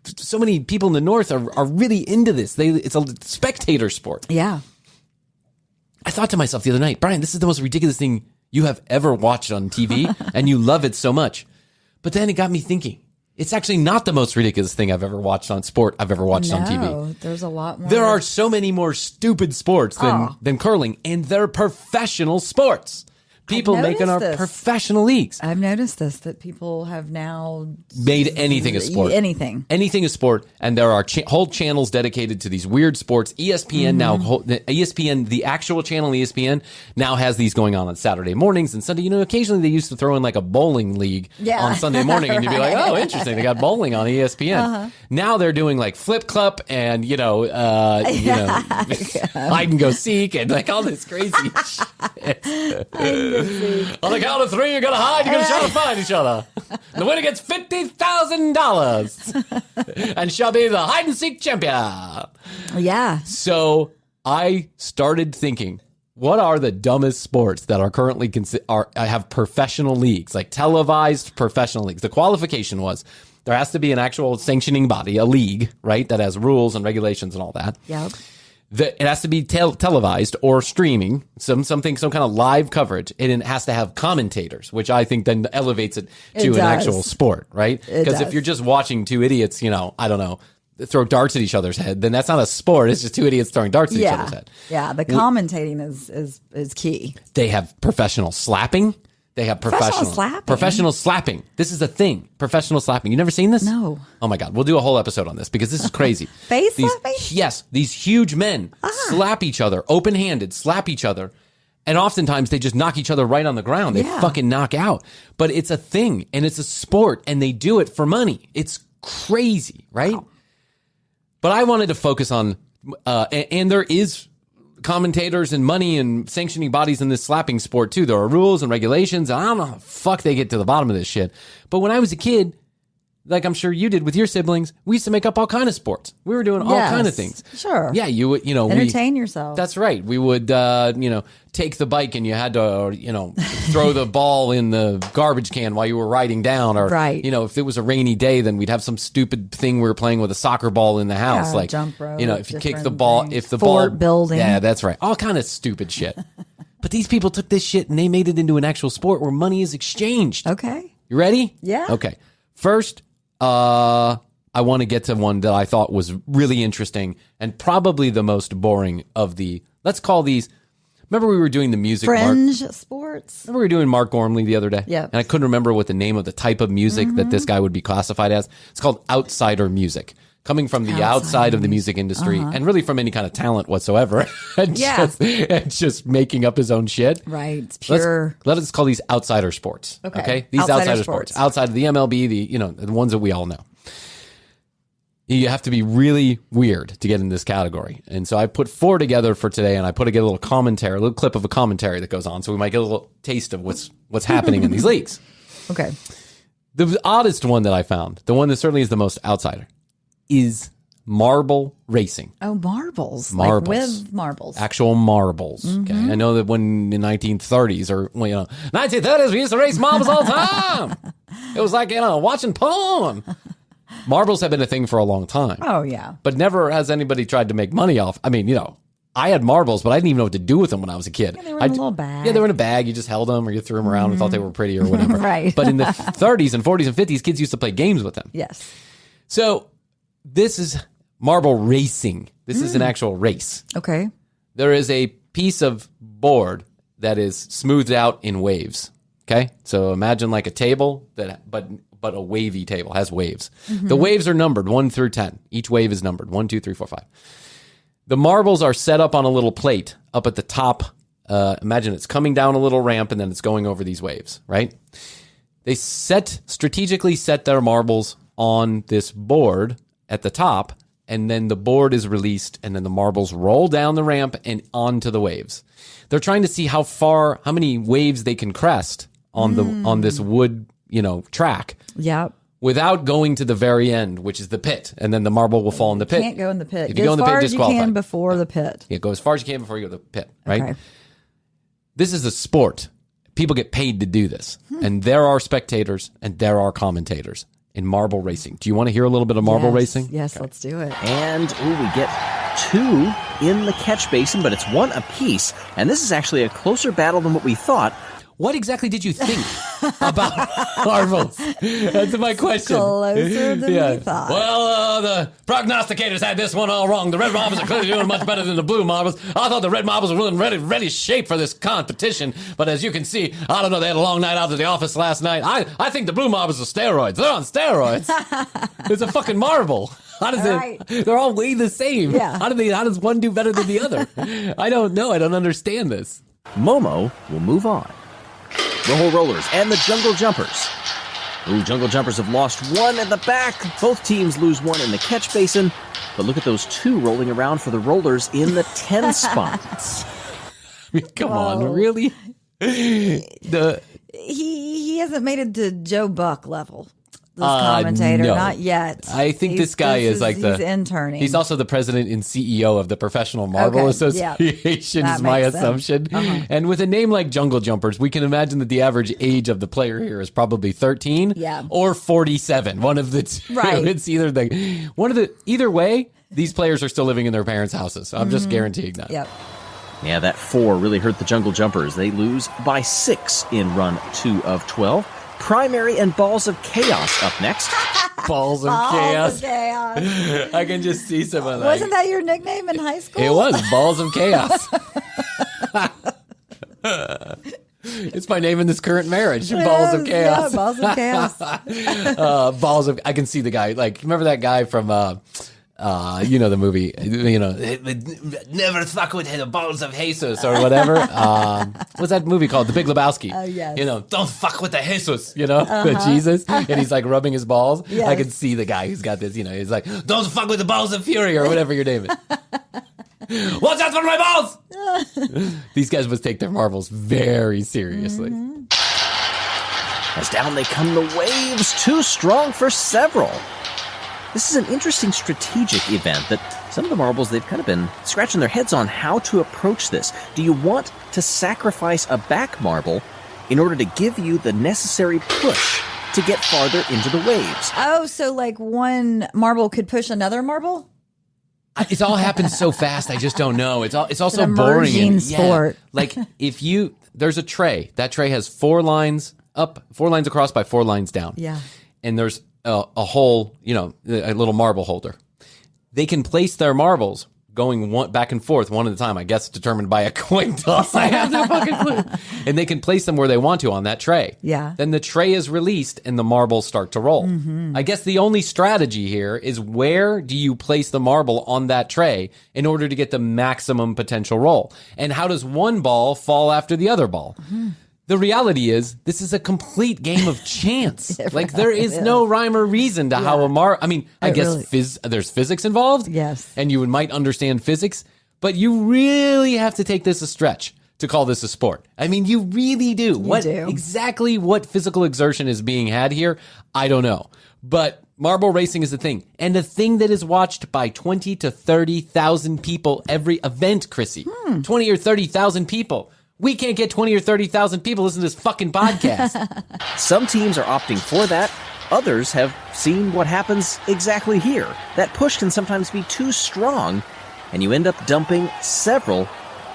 Speaker 4: so many people in the North are really into this. It's a spectator sport.
Speaker 5: Yeah.
Speaker 4: I thought to myself the other night, Brian, this is the most ridiculous thing you have ever watched on TV and you love it so much. But then it got me thinking, it's actually not the most ridiculous thing I've ever watched on sport I've ever watched on TV.
Speaker 5: There's a lot more.
Speaker 4: There are so many more stupid sports than curling, and they're professional sports. People making our professional leagues.
Speaker 5: I've noticed that people have now
Speaker 4: made anything a sport.
Speaker 5: Anything a
Speaker 4: sport, and there are whole channels dedicated to these weird sports. ESPN now, the actual channel ESPN now has these going on Saturday mornings and Sunday. Occasionally they used to throw in like a bowling league on Sunday morning, and you'd be like, oh, interesting, they got bowling on ESPN. Now they're doing like Flip Club and hide and go seek and like all this crazy shit. On the count of 3, you're going to hide, you're going to try to find each other. The winner gets $50,000 and shall be the hide and seek champion.
Speaker 5: Yeah.
Speaker 4: So I started thinking, what are the dumbest sports that are currently have professional leagues, like televised professional leagues? The qualification was there has to be an actual sanctioning body, a league, right, that has rules and regulations and all that.
Speaker 5: Yep.
Speaker 4: It has to be televised or streaming, some kind of live coverage, and it has to have commentators, which I think then elevates it to an actual sport, right? Because if you're just watching two idiots, I don't know, throw darts at each other's head, then that's not a sport. It's just two idiots throwing darts at each other's head.
Speaker 5: Yeah, the commentating is key.
Speaker 4: They have professional slapping. They have professional slapping. This is a thing. Professional slapping. You never seen this?
Speaker 5: No.
Speaker 4: Oh my God. We'll do a whole episode on this because this is crazy.
Speaker 5: Slapping?
Speaker 4: Yes. These huge men slap each other, open-handed, slap each other. And oftentimes they just knock each other right on the ground. They fucking knock out. But it's a thing and it's a sport and they do it for money. It's crazy, right? Wow. But I wanted to focus on, and there is commentators and money and sanctioning bodies in this slapping sport too. There are rules and regulations. And I don't know how the fuck they get to the bottom of this shit. But when I was a kid, like I'm sure you did with your siblings, we used to make up all kind of sports. We were doing all kind of things.
Speaker 5: Sure.
Speaker 4: Yeah, you would,
Speaker 5: entertain yourself.
Speaker 4: That's right. We would, take the bike and you had to, throw the ball in the garbage can while you were riding down. Or, if it was a rainy day, then we'd have some stupid thing we were playing with a soccer ball in the house. Like,
Speaker 5: jump rope,
Speaker 4: if you kick the ball,
Speaker 5: things.
Speaker 4: if the
Speaker 5: Fort
Speaker 4: ball.
Speaker 5: building.
Speaker 4: Yeah, that's right. All kind of stupid shit. But these people took this shit and they made it into an actual sport where money is exchanged.
Speaker 5: Okay.
Speaker 4: You ready?
Speaker 5: Yeah.
Speaker 4: Okay. First, I want to get to one that I thought was really interesting and probably the most boring of the, let's call these, remember we were doing the music
Speaker 5: fringe sports?
Speaker 4: Remember we were doing Mark Gormley the other day?
Speaker 5: Yeah.
Speaker 4: And I couldn't remember what the name of the type of music that this guy would be classified as. It's called outsider music. Coming from the outside of the music industry and really from any kind of talent whatsoever. and just making up his own shit.
Speaker 5: Right. It's pure.
Speaker 4: Let us call these outsider sports. Okay. These outsider sports. Outside of the MLB, the ones that we all know. You have to be really weird to get in this category. And so I put 4 together for today and I put together a little clip of a commentary that goes on so we might get a little taste of what's happening in these leagues.
Speaker 5: Okay.
Speaker 4: The oddest one that I found, the one that certainly is the most outsider, is marble racing.
Speaker 5: Oh, marbles.
Speaker 4: Marbles.
Speaker 5: Like with marbles.
Speaker 4: Actual marbles. Okay. I know that when in the 1930s or 1930s, we used to race marbles all the time. It was like, watching porn. Marbles have been a thing for a long time.
Speaker 5: Oh, yeah.
Speaker 4: But never has anybody tried to make money off. I mean, I had marbles, but I didn't even know what to do with them when I was a kid.
Speaker 5: Yeah, they were in a little bag.
Speaker 4: Yeah, they were in a bag. You just held them or you threw them around and thought they were pretty or whatever.
Speaker 5: Right.
Speaker 4: But in the 30s and 40s and 50s, kids used to play games with them.
Speaker 5: Yes.
Speaker 4: So this is marble racing. This is an actual race.
Speaker 5: Okay.
Speaker 4: There is a piece of board that is smoothed out in waves. Okay? So imagine like a table but a wavy table, has waves. The waves are numbered 1 through 10. Each wave is numbered 1, 2, 3, 4, 5. The marbles are set up on a little plate up at the top. Imagine it's coming down a little ramp and then it's going over these waves, right? They strategically set their marbles on this board at the top, and then the board is released, and then the marbles roll down the ramp and onto the waves. They're trying to see how many waves they can crest on this wood, track.
Speaker 5: Yep.
Speaker 4: Without going to the very end, which is the pit, and then the marble will fall in the pit.
Speaker 5: You can't go in the pit.
Speaker 4: If you go in the pit, disqualified.
Speaker 5: As far as you can before the pit.
Speaker 4: Yeah, go as far as you can before you go to the pit, right?
Speaker 5: Okay.
Speaker 4: This is a sport. People get paid to do this. And there are spectators and there are commentators in marble racing. Do you want to hear a little bit of marble racing?
Speaker 5: Yes, let's do it.
Speaker 8: And we get 2 in the catch basin, but it's 1 apiece. And this is actually a closer battle than what we thought.
Speaker 4: What exactly did you think about marbles? That's my question.
Speaker 5: Closer than we thought.
Speaker 4: Well, the prognosticators had this one all wrong. The red marbles are clearly doing much better than the blue marbles. I thought the red marbles were in ready shape for this competition. But as you can see, I don't know, they had a long night out at the office last night. I think the blue marbles are steroids. They're on steroids. It's a fucking marble. How does it? They're all way the same.
Speaker 5: Yeah.
Speaker 4: How does one do better than the other? I don't know. I don't understand this.
Speaker 8: Momo will move on. Rojo Rollers and the Jungle Jumpers. Ooh, Jungle Jumpers have lost 1 at the back. Both teams lose 1 in the catch basin. But look at those 2 rolling around for the Rollers in the 10 spot.
Speaker 4: Come on, really?
Speaker 5: He hasn't made it to Joe Buck level. This commentator,
Speaker 4: no.
Speaker 5: not yet.
Speaker 4: I think this guy is like
Speaker 5: he's interning.
Speaker 4: He's also the president and CEO of the Professional Marble Association, is my assumption. And with a name like Jungle Jumpers, we can imagine that the average age of the player here is probably 13 or 47. One of the two.
Speaker 5: Right.
Speaker 4: It's either either way, these players are still living in their parents' houses. I'm just guaranteeing that.
Speaker 5: Yep.
Speaker 8: Yeah, that 4 really hurt the Jungle Jumpers. They lose by 6 in run 2 of 12. Primary and Balls of Chaos up next.
Speaker 4: Balls of
Speaker 5: Balls
Speaker 4: chaos.
Speaker 5: of chaos.
Speaker 4: I can just see someone.
Speaker 5: Wasn't that your nickname in high school?
Speaker 4: It was Balls of Chaos. It's my name in this current marriage. Balls of Chaos.
Speaker 5: Yeah, Balls of Chaos.
Speaker 4: Balls of. I can see the guy. Like, remember that guy from, you know, the movie, you know, never fuck with the balls of Jesus or whatever. What's that movie called? The Big Lebowski.
Speaker 5: Oh, yes.
Speaker 4: You know, don't fuck with the Jesus, you know, with Jesus. And he's like rubbing his balls.
Speaker 5: Yes.
Speaker 4: I can see the guy who's got this, you know, he's like, don't fuck with the balls of fury or whatever your name is. Watch out for my balls! These guys must take their marbles very seriously.
Speaker 8: As down they come, the waves, too strong for several. This is an interesting strategic event that some of the marbles, they've kind of been scratching their heads on how to approach this. Do you want to sacrifice a back marble in order to give you the necessary push to get farther into the waves?
Speaker 5: Oh, so like one marble could push another marble?
Speaker 4: It all happens so fast. I just don't know. It's also
Speaker 5: an
Speaker 4: boring.
Speaker 5: emerging
Speaker 4: And,
Speaker 5: sport.
Speaker 4: Like if there's a tray. That tray has 4 lines up, 4 lines across by 4 lines down.
Speaker 5: Yeah.
Speaker 4: And there's a hole, you know, a little marble holder. They can place their marbles going back and forth one at a time. I guess determined by a coin toss. I have no fucking clue. And they can place them where they want to on that tray.
Speaker 5: Yeah.
Speaker 4: Then the tray is released and the marbles start to roll. I guess the only strategy here is where do you place the marble on that tray in order to get the maximum potential roll? And how does one ball fall after the other ball? The reality is, this is a complete game of chance. Like, there is no rhyme or reason to how I mean, I guess there's physics involved.
Speaker 5: Yes.
Speaker 4: And you might understand physics, but you really have to take this a stretch to call this a sport. I mean, you really do. Exactly what physical exertion is being had here, I don't know. But marble racing is a thing. And a thing that is watched by 20 to 30,000 people every event, Chrissy. 20 or 30,000 people. We can't get 20 or 30,000 people listening to this fucking podcast.
Speaker 8: Some teams are opting for that. Others have seen what happens exactly here. That push can sometimes be too strong, and you end up dumping several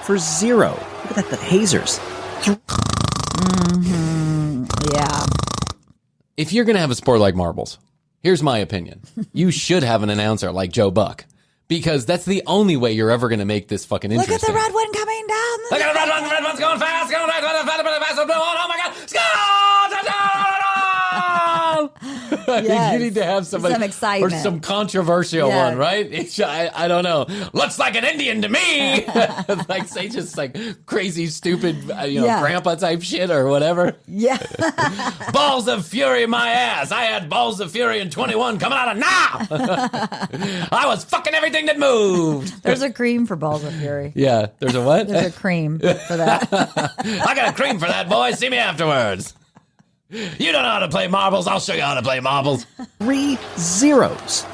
Speaker 8: for 0. Look at that, the hazers.
Speaker 5: Yeah.
Speaker 4: If you're going to have a sport like marbles, here's my opinion. You should have an announcer like Joe Buck, because that's the only way you're ever going to make this fucking interesting.
Speaker 5: Look at the red one coming down.
Speaker 4: Look at the red one. The red one's going fast. Going fast. Oh my God. Score!
Speaker 5: Yes.
Speaker 4: You need to have somebody
Speaker 5: Some excitement.
Speaker 4: or some controversial
Speaker 5: Yes.
Speaker 4: one, right? I don't know. Looks like an Indian to me. Like, say just like crazy, stupid, grandpa type shit or whatever.
Speaker 5: Yeah.
Speaker 4: Balls of fury, my ass. I had balls of fury in 21 coming out of now. I was fucking everything that moved.
Speaker 5: There's a cream for Balls of Fury.
Speaker 4: Yeah. There's a what?
Speaker 5: There's a cream for that.
Speaker 4: I got a cream for that, boy. See me afterwards. You don't know how to play marbles. I'll show you how to play marbles.
Speaker 8: 3 zeros.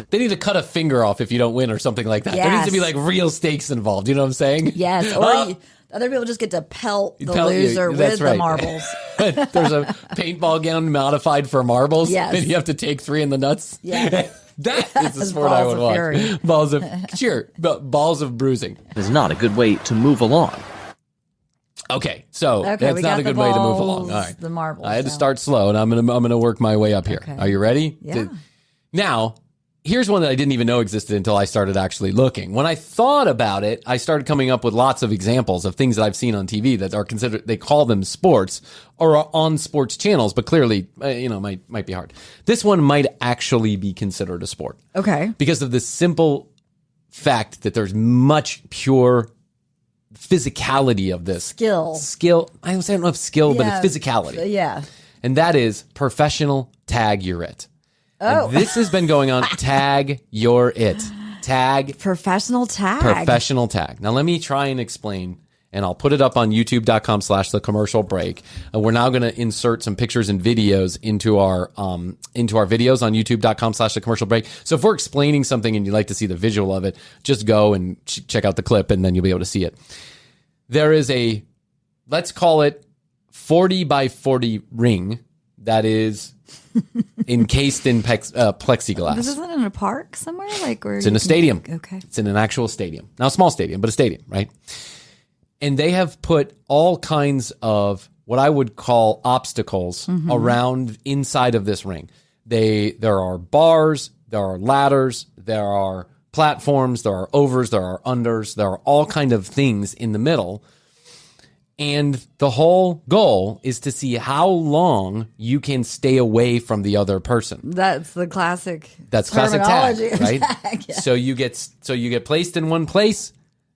Speaker 4: They need to cut a finger off if you don't win or something like that. There needs to be like real stakes involved. You know what I'm saying?
Speaker 5: Yes. Or other people just get to pelt the loser with the marbles.
Speaker 4: There's a paintball gun modified for marbles.
Speaker 5: Yes.
Speaker 4: And you have to take 3 in the nuts.
Speaker 5: Yes.
Speaker 4: That is the sport I would watch. Balls of bruising.
Speaker 8: Is not a good way to move along.
Speaker 4: Okay, so that's not a good way to move along. All right,
Speaker 5: the marbles.
Speaker 4: I had to start slow, and I'm gonna work my way up here.
Speaker 5: Okay.
Speaker 4: Are you ready?
Speaker 5: Yeah.
Speaker 4: Now, here's one that I didn't even know existed until I started actually looking. When I thought about it, I started coming up with lots of examples of things that I've seen on TV that are considered. They call them sports or are on sports channels, but clearly, might be hard. This one might actually be considered a sport.
Speaker 5: Okay.
Speaker 4: Because of the simple fact that there's much pure physicality of this. Skill. I don't know if skill, but it's physicality.
Speaker 5: Yeah.
Speaker 4: And that is professional tag you're it.
Speaker 5: Oh.
Speaker 4: And this has been going on. Tag you're it. Tag.
Speaker 5: Professional tag.
Speaker 4: Professional tag. Now let me try and explain, and I'll put it up on youtube.com/the commercial break. We're now going to insert some pictures and videos into our videos on youtube.com/the commercial break. So if we're explaining something and you'd like to see the visual of it, just go and check out the clip and then you'll be able to see it. There is let's call it 40 by 40 ring that is encased in plexiglass.
Speaker 5: This isn't in a park somewhere?
Speaker 4: It's in a stadium.
Speaker 5: Okay.
Speaker 4: It's in an actual stadium. Now, a small stadium, but a stadium, right? And they have put all kinds of what I would call obstacles around inside of this ring. There are bars, there are ladders, there are platforms, there are overs, there are unders, there are all kind of things in the middle. And the whole goal is to see how long you can stay away from the other person.
Speaker 5: That's the classic.
Speaker 4: That's classic tag,
Speaker 5: terminology of
Speaker 4: right?
Speaker 5: tag, yeah.
Speaker 4: So you get placed in one place,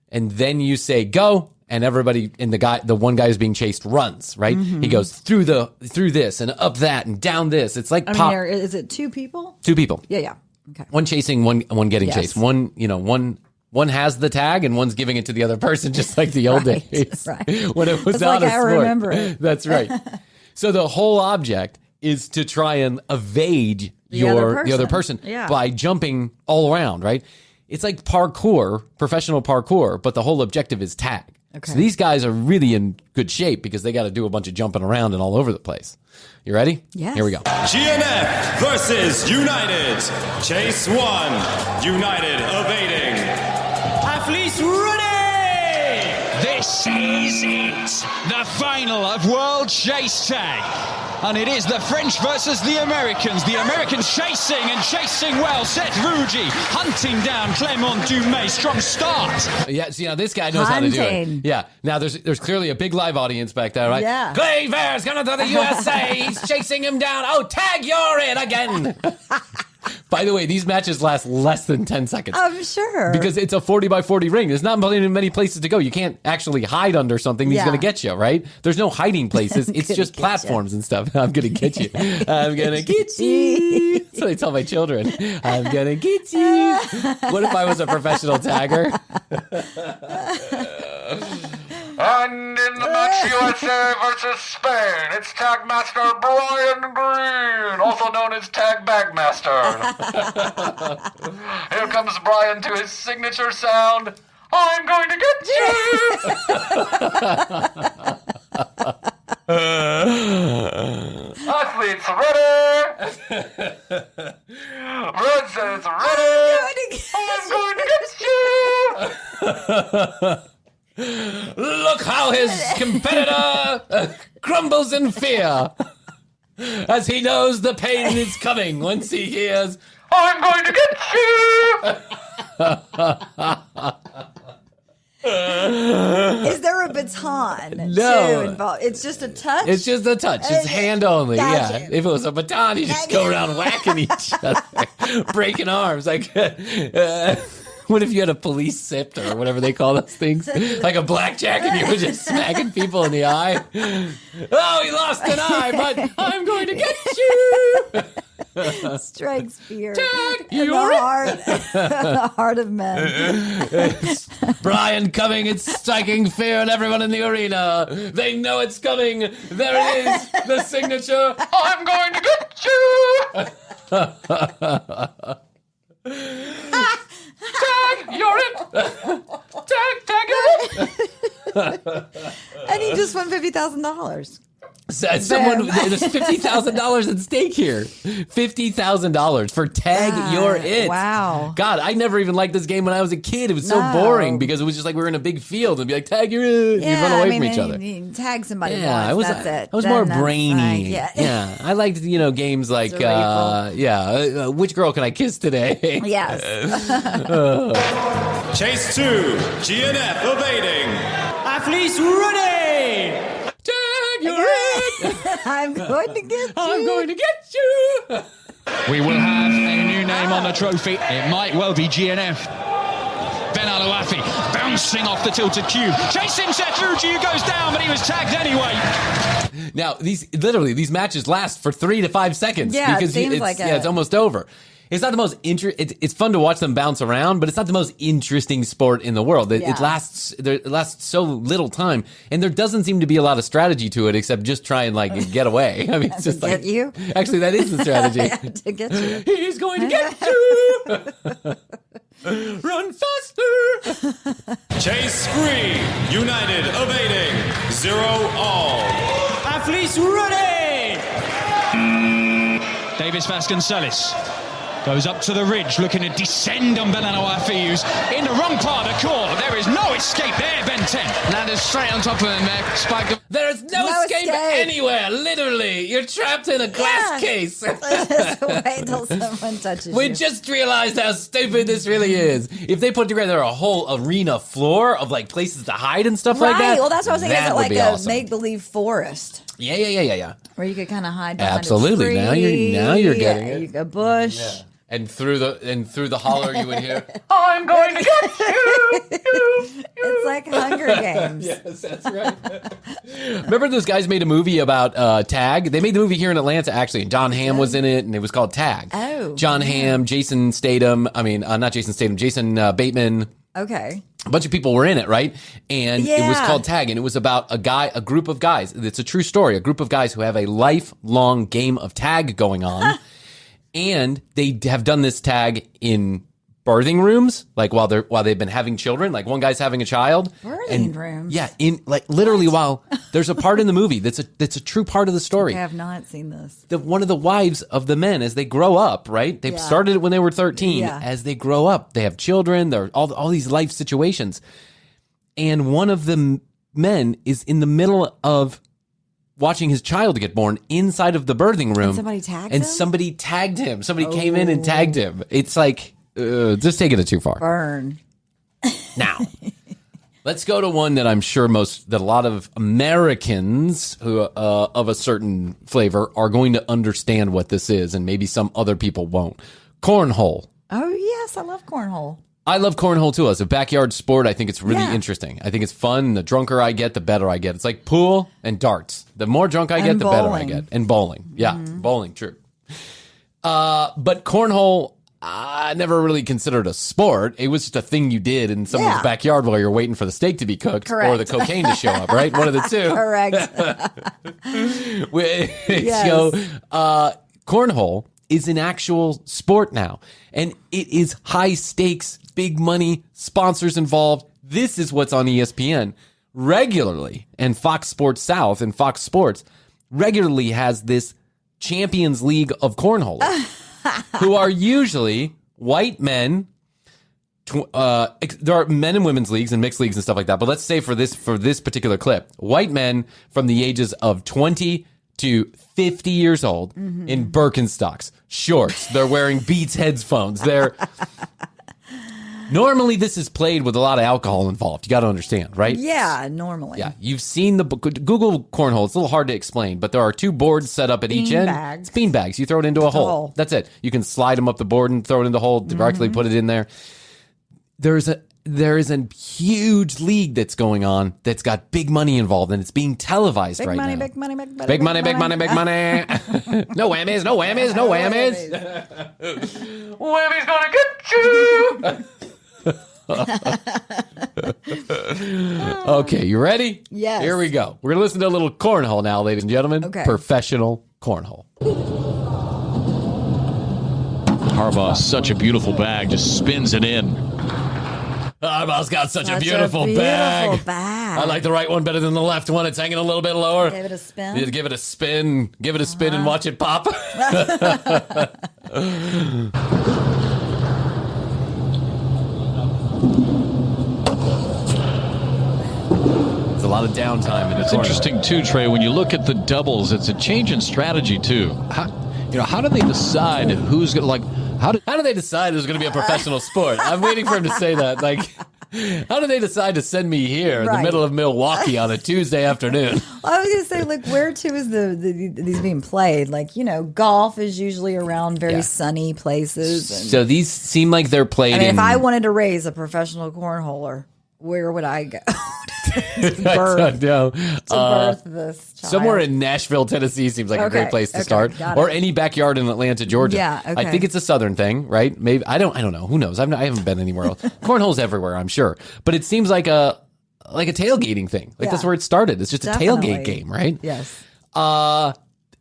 Speaker 4: and then you say go, and everybody and the one guy who's being chased runs, right? He goes through this and up that and down this. It's like
Speaker 5: is it 2 people?
Speaker 4: 2 people.
Speaker 5: Yeah. Okay.
Speaker 4: One chasing, one getting
Speaker 5: Yes.
Speaker 4: chased. One has the tag and one's giving it to the other person, just like the old days
Speaker 5: Right.
Speaker 4: when it was
Speaker 5: That's
Speaker 4: not
Speaker 5: like
Speaker 4: a
Speaker 5: I
Speaker 4: sport.
Speaker 5: remember it.
Speaker 4: That's right. So the whole object is to try and evade
Speaker 5: The
Speaker 4: other person
Speaker 5: Yeah.
Speaker 4: by jumping all around, right? It's like parkour, professional parkour, but the whole objective is tag.
Speaker 5: Okay.
Speaker 4: So these guys are really in good shape because they got to do a bunch of jumping around and all over the place. You ready?
Speaker 5: Yes.
Speaker 4: Here we go.
Speaker 2: GNF versus United. Chase 1. United evading. Athletes ready!
Speaker 9: This is it, the final of World Chase Tag. And it is the French versus the Americans. The Americans chasing well. Seth Rugy hunting down Clement Dumais. Strong start.
Speaker 4: Yeah, see, now this guy knows how to do it.
Speaker 5: Hunting.
Speaker 4: Yeah, now there's clearly a big live audience back there, right?
Speaker 5: Yeah.
Speaker 4: Claver's coming to the USA. He's chasing him down. Oh, tag, you're in again. By the way, these matches last less than 10 seconds.
Speaker 5: I'm sure.
Speaker 4: Because it's a 40 by 40 ring. There's not many places to go. You can't actually hide under something. He's
Speaker 5: Yeah.
Speaker 4: going to get you, right? There's no hiding places. It's
Speaker 5: gonna
Speaker 4: just
Speaker 5: get
Speaker 4: platforms and stuff. I'm going to get you. I'm going to get you. That's what I tell my children. I'm going to get you. What if I was a professional tagger?
Speaker 6: And in the match, USA versus Spain, it's Tag Master Brian Green, also known as Tag Bagmaster. Here comes Brian to his signature sound. I'm going to get you! Athletes ready? Red says ready? I'm going to get you!
Speaker 4: Look how his competitor crumbles in fear as he knows the pain is coming once he hears,
Speaker 6: I'm going to get you!
Speaker 5: Is there a baton?
Speaker 4: No.
Speaker 5: Too involved? It's just a touch?
Speaker 4: it's just a touch. It's hand only.
Speaker 5: Gotcha.
Speaker 4: Yeah. If it was a baton, you just go around whacking each other, breaking arms. Like, what if you had a police sip or whatever they call those things? Like a blackjack and you were just smacking people in the eye? Oh, he lost an eye, but I'm going to get you!
Speaker 5: Strikes fear
Speaker 4: Tag,
Speaker 5: in
Speaker 4: you're
Speaker 5: the heart of men.
Speaker 4: It's Brian coming. It's striking fear in everyone in the arena. They know it's coming. There it is. The signature.
Speaker 6: I'm going to get you! Tag, you're it! Tag, you're it!
Speaker 5: And he just won $50,000.
Speaker 4: Someone, there's $50,000 at stake here. $50,000 for tag, you're it.
Speaker 5: Wow.
Speaker 4: God, I never even liked this game when I was a kid. It was so
Speaker 5: No.
Speaker 4: boring because it was just like we were in a big field and be like, tag, you're it. You'd run away from each other.
Speaker 5: You tag somebody
Speaker 4: Yeah,
Speaker 5: once,
Speaker 4: I was.
Speaker 5: that's it.
Speaker 4: I was
Speaker 5: Then
Speaker 4: more
Speaker 5: that's
Speaker 4: brainy.
Speaker 5: like, yeah.
Speaker 4: I liked games like
Speaker 5: Cerebral.
Speaker 4: which girl can I kiss today?
Speaker 5: Yes.
Speaker 2: Chase 2. GNF evading. Athletes ready!
Speaker 4: Tag, you're it.
Speaker 5: I'm going to get you.
Speaker 4: I'm going to get you.
Speaker 9: We will have a new name on the trophy. It might well be GNF. Ben Aloafi bouncing off the tilted cube. Chasing Seth Rugy, who goes down, but he was tagged anyway.
Speaker 4: Now, these matches last for 3 to 5 seconds.
Speaker 5: Yeah, it
Speaker 4: because
Speaker 5: seems like
Speaker 4: it's almost over. It's not the most it's fun to watch them bounce around, but it's not the most interesting sport in the world. It lasts so little time, and there doesn't seem to be a lot of strategy to it except just try and get away. I mean, it's just
Speaker 5: get you?
Speaker 4: Actually, that is the strategy.
Speaker 5: To get you.
Speaker 4: He's going to get you. Run faster.
Speaker 2: Chase 3. United evading. 0 all. Athletes ready!
Speaker 9: Davis Vasconcelos goes up to the ridge, looking to descend on Belano Afius in the wrong part of the court. There is no escape there, Ben 10.
Speaker 4: Landed straight on top of him there. Spike. There's no escape anywhere, literally. You're trapped in a glass case.
Speaker 5: Just wait till someone touches
Speaker 4: We
Speaker 5: you.
Speaker 4: just realized how stupid this really is. If they put together a whole arena floor of like places to hide and stuff like that.
Speaker 5: Right. Well, that's what I was thinking. Is
Speaker 4: that
Speaker 5: it
Speaker 4: would
Speaker 5: like
Speaker 4: be
Speaker 5: a
Speaker 4: awesome.
Speaker 5: make-believe forest
Speaker 4: Yeah.
Speaker 5: where you could kind of hide behind
Speaker 4: Absolutely.
Speaker 5: a tree?
Speaker 4: Now you're getting it.
Speaker 5: A bush.
Speaker 4: And through the holler you would hear.
Speaker 6: I'm going to get you.
Speaker 5: It's like Hunger Games.
Speaker 4: Yes, that's right. Remember those guys made a movie about Tag? They made the movie here in Atlanta, actually. And John Hamm was in it, and it was called Tag.
Speaker 5: Oh.
Speaker 4: John Hamm, Jason Statham. I mean, not Jason Statham, Jason Bateman.
Speaker 5: Okay.
Speaker 4: A bunch of people were in it, right? And it was
Speaker 5: Yeah.
Speaker 4: called Tag, and it was about a group of guys. It's a true story. A group of guys who have a lifelong game of tag going on. And they have done this tag in birthing rooms, like while they've been having children. Like one guy's having a child.
Speaker 5: Birthing rooms?
Speaker 4: Yeah, in like literally while there's a part in the movie that's a true part of the story.
Speaker 5: I have not seen this.
Speaker 4: One of the wives of the men, as they grow up, right? They started it when they were 13.
Speaker 5: Yeah.
Speaker 4: As they grow up, they have children. They're all these life situations, and one of the men is in the middle of watching his child get born inside of the birthing room.
Speaker 5: And somebody tagged
Speaker 4: and
Speaker 5: him?
Speaker 4: somebody tagged him. Somebody came in and tagged him. It's like just taking it too far.
Speaker 5: Burn.
Speaker 4: Now, let's go to one that I'm sure that a lot of Americans who of a certain flavor are going to understand what this is, and maybe some other people won't. Cornhole.
Speaker 5: Oh, yes. I love cornhole.
Speaker 4: I love cornhole too. As a backyard sport, I think it's really
Speaker 5: Yeah.
Speaker 4: interesting. I think it's fun. The drunker I get, the better I get. It's like pool and darts. The more drunk I get,
Speaker 5: And
Speaker 4: the better I
Speaker 5: bowling.
Speaker 4: get. And bowling. Yeah, bowling, true. But cornhole, I never really considered a sport. It was just a thing you did in someone's
Speaker 5: Yeah.
Speaker 4: backyard while you're waiting for the steak to be cooked or
Speaker 5: Correct.
Speaker 4: the cocaine to show up, right? One of the two.
Speaker 5: Correct.
Speaker 4: So, cornhole is an actual sport now, and it is high stakes, big money, sponsors involved. This is what's on ESPN regularly, and Fox Sports South and Fox Sports regularly has this Champions League of cornholers, who are usually white men. There are men and women's leagues and mixed leagues and stuff like that. But let's say for this particular clip, white men from the ages of 20 to 50 years old in Birkenstocks, shorts. They're wearing Beats headphones. Normally this is played with a lot of alcohol involved. You got to understand, right?
Speaker 5: Yeah, normally.
Speaker 4: Yeah, you've seen Google cornhole. It's a little hard to explain, but there are two boards set up at each end.
Speaker 5: Beanbags.
Speaker 4: It's beanbags. You throw it into a hole. That's it. You can slide them up the board and throw it in the hole, directly put it in there. There is a huge league that's going on that's got big money involved, and it's being televised
Speaker 5: Big
Speaker 4: right
Speaker 5: money,
Speaker 4: now.
Speaker 5: big money, big money.
Speaker 4: Big money, big money, big money. No whammies, no whammies, no whammies.
Speaker 6: Whammy's gonna get you.
Speaker 4: Okay, you ready?
Speaker 5: Yes.
Speaker 4: Here we go. We're going to listen to a little cornhole now, ladies and gentlemen.
Speaker 5: Okay.
Speaker 4: Professional cornhole.
Speaker 10: Harbaugh, such a beautiful bag, just spins it in.
Speaker 4: Harbaugh's got such a
Speaker 5: Such
Speaker 4: beautiful bag.
Speaker 5: bag.
Speaker 4: I like the right one better than the left one. It's hanging a little bit lower.
Speaker 5: Give it a spin.
Speaker 4: You give it a spin. Give it a spin and watch it pop. There's a lot of downtime in the
Speaker 10: It's
Speaker 4: corner.
Speaker 10: interesting too, Trey. When you look at the doubles, it's a change in strategy too. How do they decide who's gonna
Speaker 4: How do they decide there's going to be a professional sport? I'm waiting for him to say that. Like, how do they decide to send me here in the
Speaker 5: Right.
Speaker 4: middle of Milwaukee on a Tuesday afternoon?
Speaker 5: I was gonna say, like, where to is these being played? Like, golf is usually around very sunny places. And,
Speaker 4: So these seem like they're played
Speaker 5: I mean,
Speaker 4: in.
Speaker 5: if I wanted to raise a professional cornholer, where would I go to
Speaker 4: I
Speaker 5: birth,
Speaker 4: don't know.
Speaker 5: birth this child?
Speaker 4: Somewhere in Nashville, Tennessee seems like a
Speaker 5: Okay,
Speaker 4: great place to
Speaker 5: okay,
Speaker 4: start,
Speaker 5: got
Speaker 4: or
Speaker 5: it.
Speaker 4: any backyard in Atlanta, Georgia.
Speaker 5: Yeah, okay.
Speaker 4: I think it's a southern thing, right? Maybe I don't know. Who knows? I haven't been anywhere else. Cornhole's everywhere, I'm sure, but it seems like a tailgating thing. Like that's
Speaker 5: Yeah.
Speaker 4: where it started. It's just a
Speaker 5: Definitely.
Speaker 4: tailgate game, right?
Speaker 5: Yes.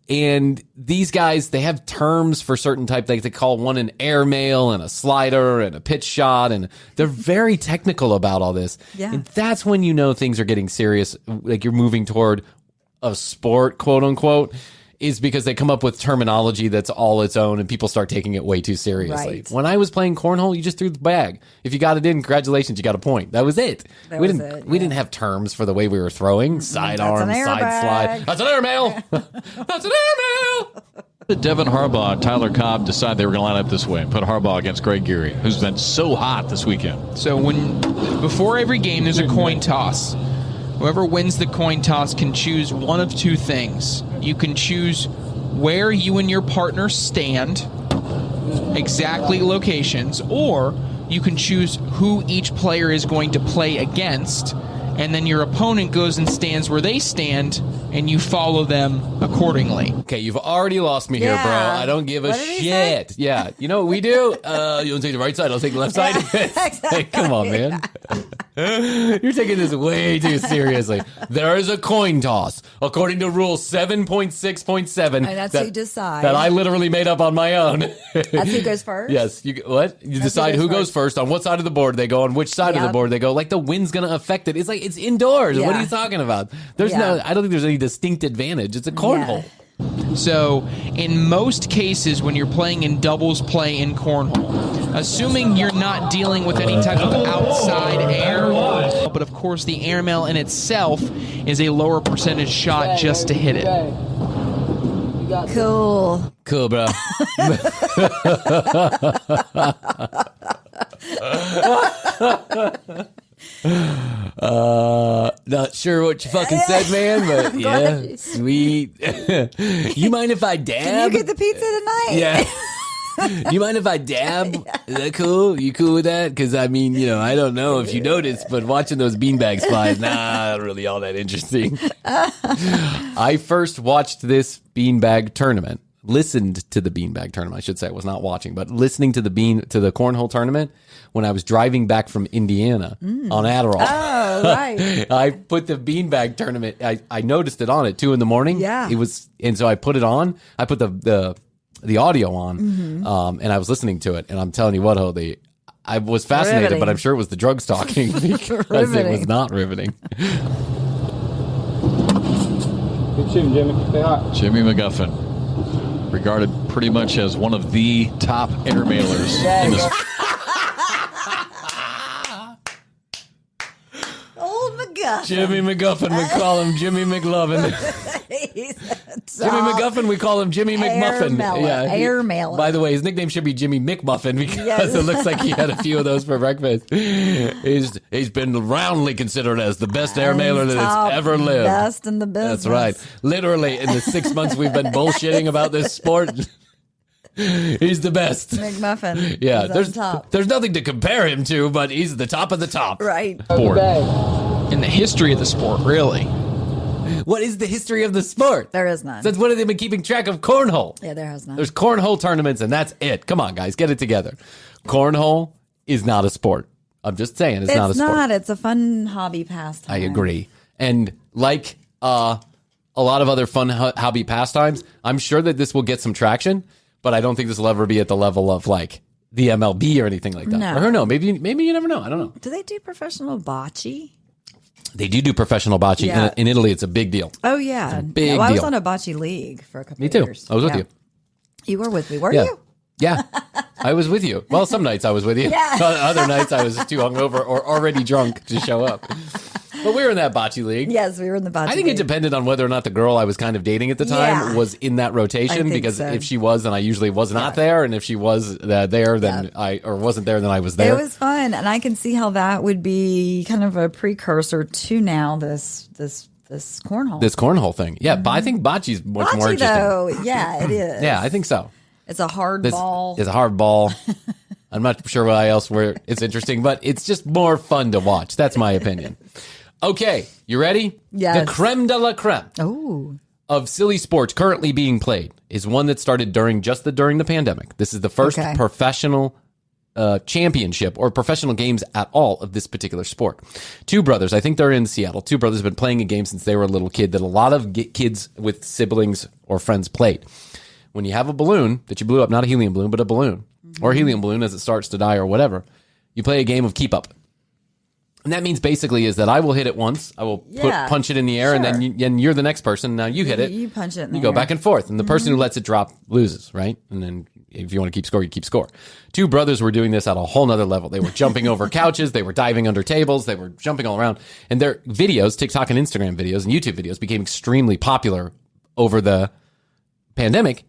Speaker 4: And these guys, they have terms for certain type. Like they call one an airmail and a slider and a pitch shot, and they're very technical about all this.
Speaker 5: Yeah.
Speaker 4: And that's when you know things are getting serious. Like you're moving toward a sport, quote unquote. is because they come up with terminology that's all its own and people start taking it way too seriously.
Speaker 5: Right.
Speaker 4: When I was playing cornhole, you just threw the bag. If you got it in, congratulations, you got a point. That was it. We didn't have terms for the way we were throwing. Sidearm, side slide. That's an airmail. That's an airmail.
Speaker 10: Did Devin Harbaugh and Tyler Cobb decide they were going to line up this way and put Harbaugh against Greg Geary, who's been so hot this weekend?
Speaker 11: So before every game, there's a coin toss. Whoever wins the coin toss can choose one of two things. You can choose where you and your partner stand, exactly locations, or you can choose who each player is going to play against, and then your opponent goes and stands where they stand, and you follow them accordingly.
Speaker 4: Okay, you've already lost me here, bro. I don't give a shit. Yeah, you know what we do? You want to take the right side, I'll take the left side. Hey, come on, man. You're taking this way too seriously. There is a coin toss, according to rule 7.6.7.
Speaker 5: And that's who you decide.
Speaker 4: That I literally made up on my own.
Speaker 5: That's who goes first?
Speaker 4: Yes. You decide who goes first, on what side of the board they go, on which side of the board they go. Like the wind's going to affect it. It's like it's indoors. What are you talking about? There's I don't think there's any distinct advantage. It's a cornhole.
Speaker 11: So, in most cases, when you're playing in doubles play in cornhole, assuming you're not dealing with any type of outside air, but of course the airmail in itself is a lower percentage shot just to hit it.
Speaker 5: Cool.
Speaker 4: Cool, bro. Not sure what you fucking said, man, but yeah, sweet. You mind if I dab?
Speaker 5: Can you get the pizza tonight?
Speaker 4: Yeah. You mind if I dab? Is that cool? You cool with that? Because, I mean, I don't know if you noticed, but watching those beanbags fly is not really all that interesting. I first watched this beanbag tournament, listened to the beanbag tournament, I should say. I was not watching, but listening to the cornhole tournament when I was driving back from Indiana on Adderall.
Speaker 5: Oh, right.
Speaker 4: I put the beanbag tournament, I noticed it on at 2 a.m.
Speaker 5: Yeah.
Speaker 4: And so I put it on. I put the audio on, and I was listening to it. And I'm telling you what, Holdy, I was fascinated,
Speaker 5: Riveting.
Speaker 4: but I'm sure it was the drugs talking because it was not riveting.
Speaker 12: Good shooting, Jimmy. Stay hot.
Speaker 10: Jimmy McGuffin, regarded pretty much as one of the top airmailers in this.
Speaker 5: Old McGuffin.
Speaker 4: Jimmy McGuffin, we call him Jimmy McLovin. Jimmy McGuffin, we call him Jimmy McMuffin.
Speaker 5: Airmailer.
Speaker 4: By the way, his nickname should be Jimmy McMuffin because it looks like he had a few of those for breakfast. He's been roundly considered as the best airmailer that has ever lived.
Speaker 5: Best in the business.
Speaker 4: That's right. Literally, in the 6 months we've been bullshitting about this sport, he's the best.
Speaker 5: McMuffin.
Speaker 4: Yeah,
Speaker 5: is on top.
Speaker 4: there's nothing to compare him to, but he's the top of the top.
Speaker 5: Right.
Speaker 11: In the history of the sport, really.
Speaker 4: What is the history of the sport?
Speaker 5: There is none.
Speaker 4: Since when have they been keeping track of cornhole?
Speaker 5: Yeah, there has none.
Speaker 4: There's cornhole tournaments, and that's it. Come on, guys, get it together. Cornhole is not a sport. I'm just saying, it's not a sport.
Speaker 5: It's a fun hobby pastime.
Speaker 4: I agree. And like a lot of other fun hobby pastimes, I'm sure that this will get some traction, but I don't think this will ever be at the level of like the MLB or anything like that.
Speaker 5: No.
Speaker 4: Or who knows? Maybe you never know. I don't know.
Speaker 5: Do they do professional bocce?
Speaker 4: They do professional bocce.
Speaker 5: Yeah.
Speaker 4: In Italy, it's a big deal.
Speaker 5: Oh, yeah.
Speaker 4: Big
Speaker 5: I was
Speaker 4: deal.
Speaker 5: on a bocce league for a couple
Speaker 4: Me
Speaker 5: of
Speaker 4: too.
Speaker 5: years.
Speaker 4: I was with you.
Speaker 5: You were with me, were
Speaker 4: Yeah.
Speaker 5: you?
Speaker 4: Yeah, I was with you. Well, some nights I was with you.
Speaker 5: Yeah.
Speaker 4: Other nights I was too hungover or already drunk to show up. But we were in that bocce league.
Speaker 5: Yes, we were in the bocce
Speaker 4: I think
Speaker 5: league.
Speaker 4: it depended on whether or not the girl I was kind of dating at the time was in that rotation.
Speaker 5: I think
Speaker 4: Because
Speaker 5: so.
Speaker 4: if she was, then I usually was not there, and if she was there, then wasn't there, then I was there.
Speaker 5: It was fun, and I can see how that would be kind of a precursor to now this cornhole.
Speaker 4: This cornhole thing, yeah. But I think bocce's much more
Speaker 5: Bocce,
Speaker 4: interesting.
Speaker 5: though, yeah, it is.
Speaker 4: Yeah, I think so.
Speaker 5: It's a hard
Speaker 4: This
Speaker 5: ball.
Speaker 4: is a hard ball. I'm not sure why else where it's interesting, but it's just more fun to watch. That's my opinion. Okay, you ready?
Speaker 5: Yes.
Speaker 4: The creme de la creme of silly sports currently being played is one that started during the pandemic. This is the first professional championship or professional games at all of this particular sport. Two brothers, I think they're in Seattle. Two brothers have been playing a game since they were a little kid that a lot of kids with siblings or friends played. When you have a balloon that you blew up, not a helium balloon, but a balloon, or a helium balloon as it starts to die or whatever, you play a game of keep up. And that means basically is that I will hit it once, I will punch it in the air, and then you're the next person. Now you hit it.
Speaker 5: You punch it in the
Speaker 4: You go
Speaker 5: air.
Speaker 4: back and forth. And the person who lets it drop loses, right? And then if you want to keep score, you keep score. Two brothers were doing this at a whole nother level. They were jumping over couches. They were diving under tables. They were jumping all around. And their videos, TikTok and Instagram videos and YouTube videos, became extremely popular over the pandemic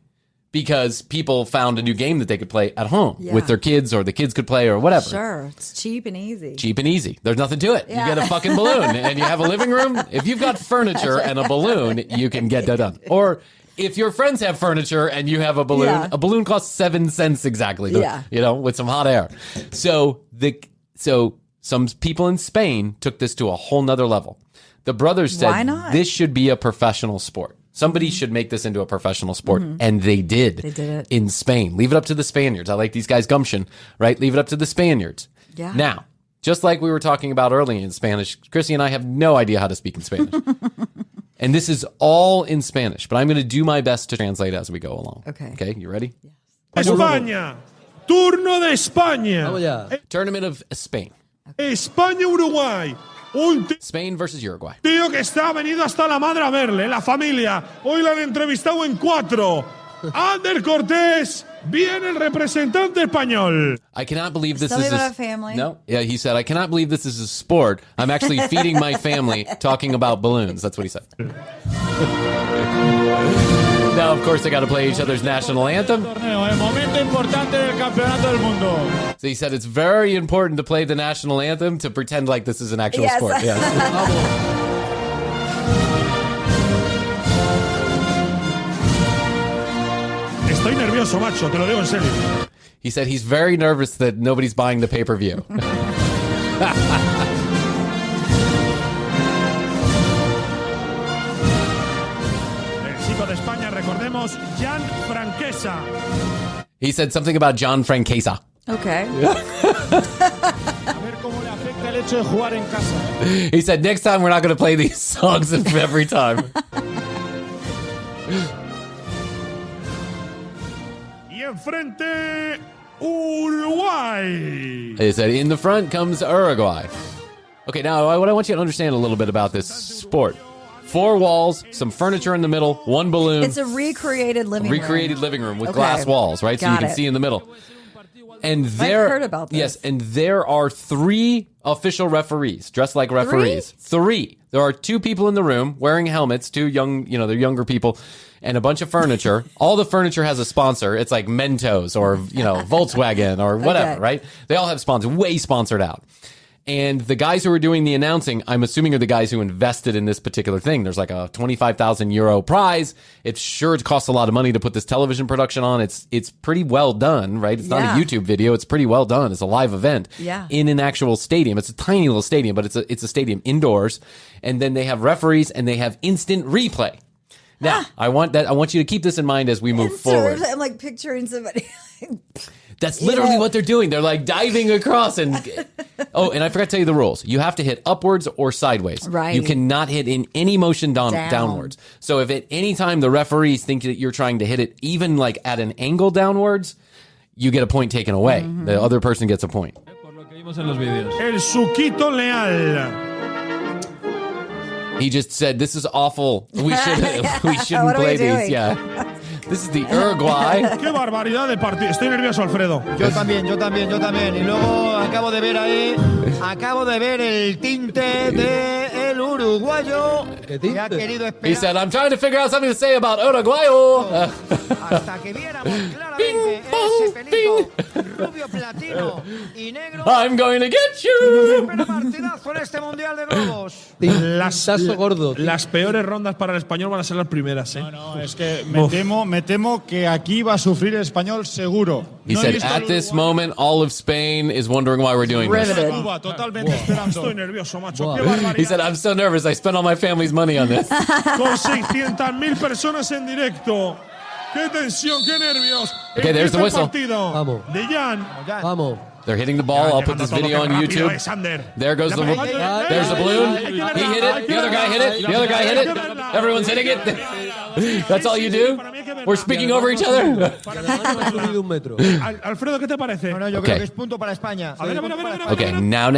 Speaker 4: because people found a new game that they could play at home with their kids, or the kids could play, or whatever.
Speaker 5: Sure. It's cheap and easy.
Speaker 4: Cheap and easy. There's nothing to it.
Speaker 5: Yeah.
Speaker 4: You get a fucking balloon and you have a living room. If you've got furniture and a balloon, you can get that done. Or if your friends have furniture and you have a balloon costs 7 cents exactly, with some hot air. So some people in Spain took this to a whole nother level. The brothers said,
Speaker 5: Why not?
Speaker 4: this should be a professional sport. Somebody should make this into a professional sport. And they did.
Speaker 5: They did it.
Speaker 4: In Spain. Leave it up to the Spaniards. I like these guys' gumption, right? Leave it up to the Spaniards.
Speaker 5: Yeah.
Speaker 4: Now, just like we were talking about earlier in Spanish, Chrissy and I have no idea how to speak in Spanish. And this is all in Spanish, but I'm going to do my best to translate as we go along.
Speaker 5: Okay.
Speaker 4: You ready?
Speaker 13: España. Turno de España.
Speaker 4: Tournament of Spain.
Speaker 13: España-Uruguay.
Speaker 4: Spain versus Uruguay.
Speaker 13: Tío que ha venido hasta la madre a verle, la familia. Hoy la han entrevistado en 4. Ander Cortés, viene el representante español.
Speaker 4: I cannot believe this
Speaker 5: Something
Speaker 4: is
Speaker 5: about a family.
Speaker 4: No, yeah, he said, I cannot believe this is a sport. I'm actually feeding my family talking about balloons. That's what he said. Now, of course, they got to play each other's national anthem. So he said it's very important to play the national anthem to pretend like this is an actual sport. Yeah.
Speaker 13: Estoy nervioso, macho, te lo digo en serio.
Speaker 4: He said he's very nervous that nobody's buying the pay-per-view.
Speaker 13: De España, recordemos, Jan Franquesa.
Speaker 4: He said something about John Franquesa.
Speaker 5: Okay.
Speaker 4: He said next time we're not going to play these songs every time.
Speaker 13: Y enfrente, Uruguay.
Speaker 4: He said in the front comes Uruguay. Okay, now what I want you to understand a little bit about this sport. 4 walls, some furniture in the middle, 1 balloon.
Speaker 5: It's a recreated living room.
Speaker 4: With glass walls, right? So you can see in the middle. And
Speaker 5: I've heard about this.
Speaker 4: Yes, and there are 3 official referees dressed like referees. 3. There are 2 people in the room wearing helmets, 2 young, they're younger people, and a bunch of furniture. All the furniture has a sponsor. It's like Mentos or, Volkswagen or whatever, right? They all have sponsors, way sponsored out. And the guys who are doing the announcing, I'm assuming, are the guys who invested in this particular thing. There's like a 25,000 euro prize. It costs a lot of money to put this television production on. It's pretty well done, right? It's not a YouTube video. It's pretty well done. It's a live event in an actual stadium. It's a tiny little stadium, but it's a stadium indoors. And then they have referees and they have instant replay. Now, I want you to keep this in mind as we move forward.
Speaker 5: I'm like picturing somebody.
Speaker 4: That's literally what they're doing. They're like diving across and and I forgot to tell you the rules. You have to hit upwards or sideways.
Speaker 5: Right.
Speaker 4: You cannot hit in any motion downwards. So if at any time the referees think that you're trying to hit it even like at an angle downwards, you get a point taken away. Mm-hmm. The other person gets a point.
Speaker 13: El Suquito Leal.
Speaker 4: He just said, "This is awful. We shouldn't play these." Yeah. This is the Uruguay.
Speaker 13: Qué barbaridad de partido. Estoy nervioso, Alfredo.
Speaker 14: Yo también. Y luego acabo de ver el tinte de el uruguayo que ha querido esperar.
Speaker 4: He said, I'm trying to figure out something to say about Uruguayo.
Speaker 14: Hasta que viéramos claramente ese pelito rubio platino y negro.
Speaker 4: I'm going to get you.
Speaker 14: Partidazo en este mundial de globos.
Speaker 13: Las peores rondas para el español van a ser las primeras, ¿eh?
Speaker 12: No, es que me temo que aquí va a sufrir el español seguro.
Speaker 4: He said, at this moment, all of Spain is wondering why we're doing this.
Speaker 13: Cuba, totalmente esperando. Estoy nervioso, macho. Qué barbaridad.
Speaker 4: He said, I'm so nervous. I spent all my family's money on this.
Speaker 13: Con 600,000 personas en directo. ¡Qué tensión, qué nervios!
Speaker 4: Okay, there's the whistle.
Speaker 13: Vamos. De Jan.
Speaker 14: Vamos.
Speaker 4: They're hitting the ball. I'll put this video on YouTube. There goes the there's the balloon. He hit it. The other guy hit it. The other guy hit it. Everyone's hitting it. That's all you do? We're speaking over each other?
Speaker 13: Alfredo, ¿qué te parece?
Speaker 14: No, yo creo que es punto para España.
Speaker 4: Okay, now.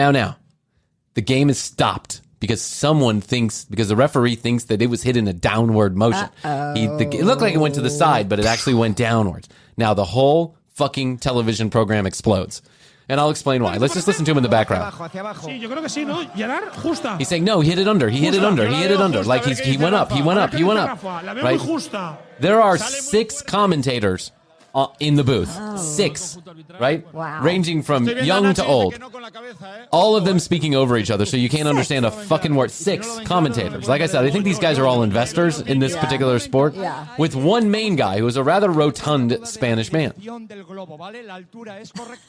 Speaker 4: the game is stopped because the referee thinks that it was hit in a downward motion. It looked like it went to the side, but it actually went downwards. Now the whole fucking television program explodes. And I'll explain why. Let's just listen to him in the background.
Speaker 13: Sí, yo creo que sí, ¿no? Gerard, justa.
Speaker 4: He's saying, no, he hit it under. He hit it under. He hit it under. Like he went up. He went up. He went up. Right? There are 6 commentators in the booth. 6, right?
Speaker 5: Wow.
Speaker 4: Ranging from young to old. All of them speaking over each other, so you can't understand a fucking word. 6 commentators. Like I said, I think these guys are all investors in this particular sport.
Speaker 5: Yeah.
Speaker 4: With one main guy who is a rather rotund Spanish man.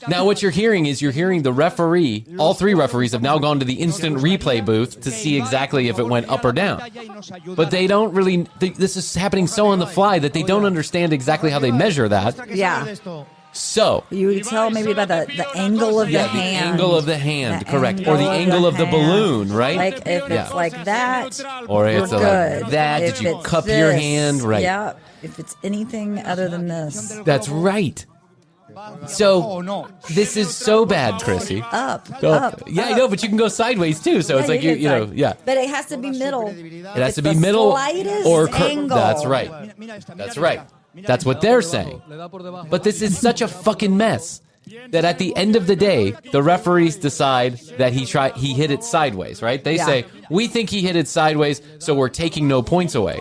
Speaker 4: Now what you're hearing is the referee, all 3 referees have now gone to the instant replay booth to see exactly if it went up or down. But they don't really, this is happening so on the fly that they don't understand exactly how they measure that.
Speaker 5: Yeah.
Speaker 4: So
Speaker 5: you would tell maybe about the angle of the hand.
Speaker 4: The angle of the hand, correct. Or the angle of the balloon, right?
Speaker 5: Like if it's like that,
Speaker 4: or it's
Speaker 5: like
Speaker 4: that.
Speaker 5: If
Speaker 4: Did you
Speaker 5: it's
Speaker 4: cup your
Speaker 5: this,
Speaker 4: hand? Right.
Speaker 5: Yeah. If it's anything other than this.
Speaker 4: That's right. So this is so bad, Chrissy.
Speaker 5: Up.
Speaker 4: Yeah, I know, but you can go sideways too. So it's like you know, yeah.
Speaker 5: But it has to be middle.
Speaker 4: It has to be middle or
Speaker 5: angle.
Speaker 4: That's right. That's right. That's what they're saying. But this is such a fucking mess that at the end of the day, the referees decide that he hit it sideways, right? They say, we think he hit it sideways, so we're taking no points away.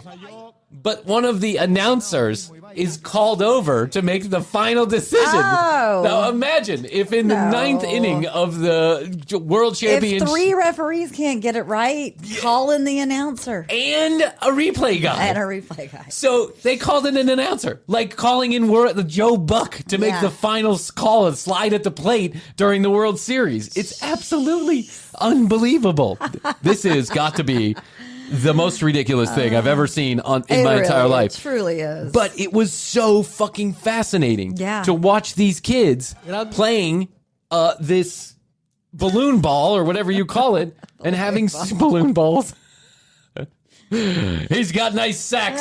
Speaker 4: But one of the announcers is called over to make the final decision.
Speaker 5: Oh.
Speaker 4: Now imagine if in the 9th inning of the World Championship,
Speaker 5: if 3 referees can't get it right, call in the announcer.
Speaker 4: And a replay guy. So they called in an announcer, like calling in Joe Buck to make the final call and slide at the plate during the World Series. It's absolutely unbelievable. This has got to be the most ridiculous thing I've ever seen in my entire life.
Speaker 5: It truly is.
Speaker 4: But it was so fucking fascinating to watch these kids playing this balloon ball or whatever you call it and having balloon balls. He's got nice sacks.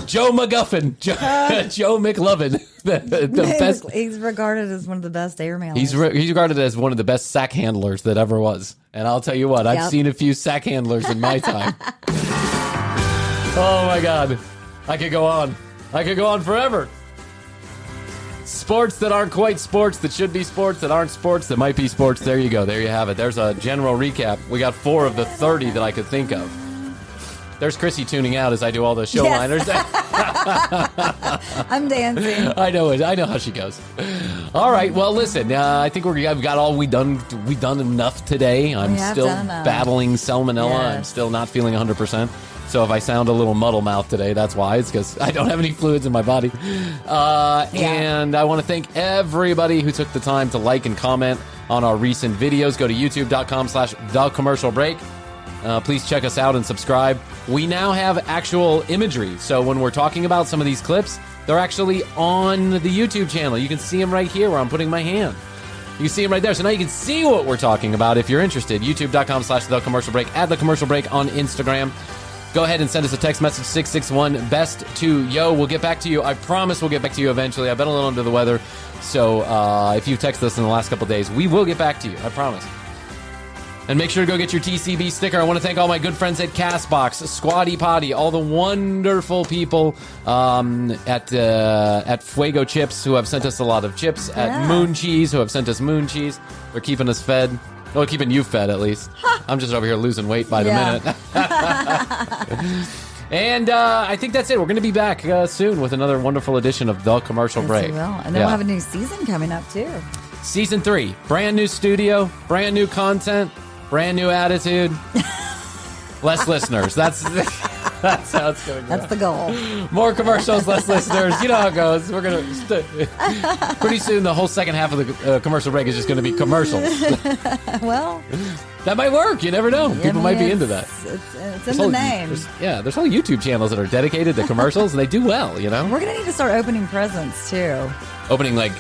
Speaker 4: Joe McGuffin. Joe McLovin. The best.
Speaker 5: He's regarded as one of the best airmailers.
Speaker 4: He's regarded as one of the best sack handlers that ever was. And I'll tell you what, I've seen a few sack handlers in my time. Oh my God. I could go on. I could go on forever. Sports that aren't quite sports, that should be sports, that aren't sports, that might be sports. There you go. There you have it. There's a general recap. We got 4 of the 30 that I could think of. There's Chrissy tuning out as I do all the show liners.
Speaker 5: I'm dancing.
Speaker 4: I know it. I know how she goes. All right. Well, listen. I think I've got all we done enough today. I'm still battling salmonella.
Speaker 5: Yes.
Speaker 4: I'm still not feeling 100%. So if I sound a little muddle mouth today, that's why. It's because I don't have any fluids in my body. And I want to thank everybody who took the time to like and comment on our recent videos. Go to youtube.com/thecommercialbreak. Please check us out and subscribe. We now have actual imagery. So when we're talking about some of these clips, they're actually on the YouTube channel. You can see them right here where I'm putting my hand. You can see them right there. So now you can see what we're talking about if you're interested. youtube.com/thecommercialbreak, @thecommercialbreak on Instagram. Go ahead and send us a text message, 661-BEST-TO-YO. We'll get back to you. I promise we'll get back to you eventually. I've been a little under the weather. So if you've texted us in the last couple days, we will get back to you. I promise. And make sure to go get your TCB sticker. I want to thank all my good friends at Castbox, Squatty Potty, all the wonderful people at Fuego Chips who have sent us a lot of chips, at Moon Cheese who have sent us Moon Cheese. They're keeping us fed. Well, keeping you fed, at least. I'm just over here losing weight by the minute. And I think that's it. We're going to be back soon with another wonderful edition of The Commercial Break.
Speaker 5: We will. And then we'll have a new season coming up, too.
Speaker 4: Season 3. Brand new studio, brand new content, brand new attitude, less listeners. That's how it's going to go.
Speaker 5: That's the goal.
Speaker 4: More commercials, less listeners. You know how it goes. We're going to... Pretty soon, the whole second half of the commercial break is just going to be commercials.
Speaker 5: Well...
Speaker 4: That might work. You never know. People might be into that.
Speaker 5: It's in the name.
Speaker 4: There's whole YouTube channels that are dedicated to commercials, and they do well, you know?
Speaker 5: We're going to need to start opening presents, too.
Speaker 4: Opening, like,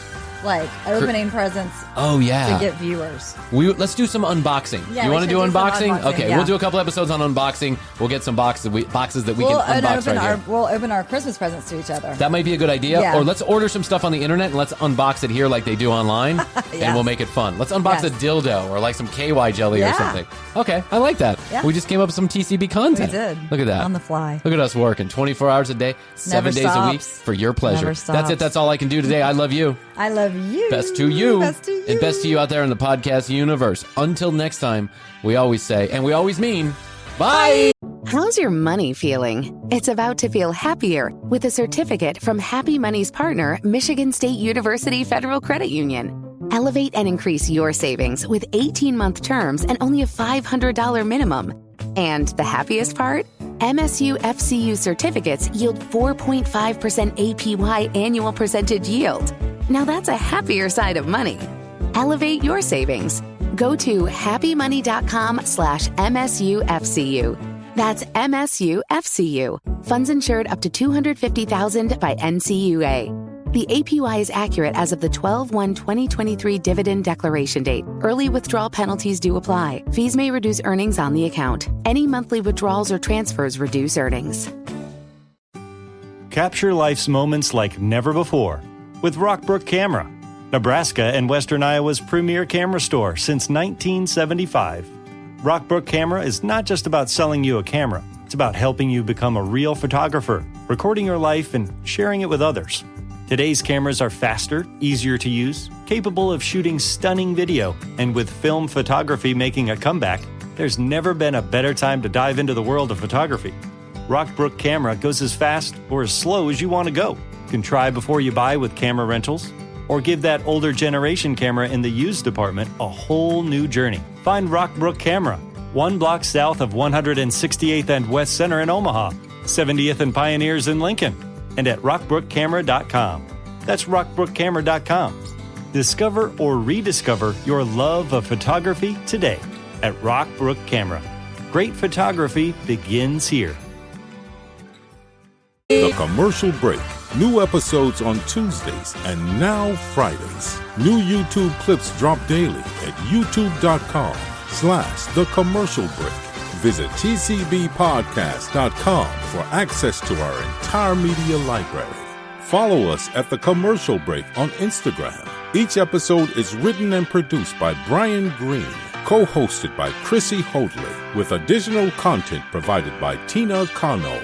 Speaker 5: like opening presents.
Speaker 4: Oh, yeah.
Speaker 5: To get viewers.
Speaker 4: Let's do some unboxing.
Speaker 5: Yeah,
Speaker 4: you
Speaker 5: we
Speaker 4: want to
Speaker 5: should
Speaker 4: do
Speaker 5: do some
Speaker 4: unboxing?
Speaker 5: unboxing,
Speaker 4: Okay,
Speaker 5: yeah.
Speaker 4: we'll do a couple episodes on unboxing. We'll get some boxes that we can unbox right here.
Speaker 5: We'll open our Christmas presents to each other.
Speaker 4: That might be a good idea.
Speaker 5: Yeah.
Speaker 4: Or let's order some stuff on the internet and let's unbox it here like they do online, and we'll make it fun. Let's unbox a dildo or like some KY jelly or something. Okay, I like that.
Speaker 5: Yeah.
Speaker 4: We just came up with some TCB content.
Speaker 5: We did.
Speaker 4: Look at that.
Speaker 5: On the fly.
Speaker 4: Look at us working 24 hours a day, 7 days a week for your pleasure.
Speaker 5: Never stops.
Speaker 4: That's it. That's all I can do today. I love you.
Speaker 5: I love you.
Speaker 4: Best to you.
Speaker 5: Best to you.
Speaker 4: And best to you out there in the podcast universe. Until next time, we always say, and we always mean, bye.
Speaker 7: How's your money feeling? It's about to feel happier with a certificate from Happy Money's partner, Michigan State University Federal Credit Union. Elevate and increase your savings with 18-month terms and only a $500 minimum. And the happiest part? MSU FCU certificates yield 4.5% APY annual percentage yield. Now that's a happier side of money. Elevate your savings. Go to happymoney.com/MSUFCU. That's MSUFCU. Funds insured up to $250,000 by NCUA. The APY is accurate as of the 12/1/2023 dividend declaration date. Early withdrawal penalties do apply. Fees may reduce earnings on the account. Any monthly withdrawals or transfers reduce earnings.
Speaker 15: Capture life's moments like never before with Rockbrook Camera, Nebraska and Western Iowa's premier camera store since 1975. Rockbrook Camera is not just about selling you a camera. It's about helping you become a real photographer, recording your life and sharing it with others. Today's cameras are faster, easier to use, capable of shooting stunning video, and with film photography making a comeback, there's never been a better time to dive into the world of photography. Rockbrook Camera goes as fast or as slow as you want to go. You can try before you buy with camera rentals, or give that older generation camera in the used department a whole new journey. Find Rockbrook Camera, 1 block south of 168th and West Center in Omaha, 70th and Pioneers in Lincoln, and at rockbrookcamera.com. That's rockbrookcamera.com. Discover or rediscover your love of photography today at Rockbrook Camera. Great photography begins here.
Speaker 3: The Commercial Break. New episodes on Tuesdays and now Fridays. New YouTube clips drop daily at youtube.com/The Commercial Break. Visit tcbpodcast.com for access to our entire media library. Follow us at The Commercial Break on Instagram. Each episode is written and produced by Brian Green, co-hosted by Chrissy Hoadley, with additional content provided by Tina Cano.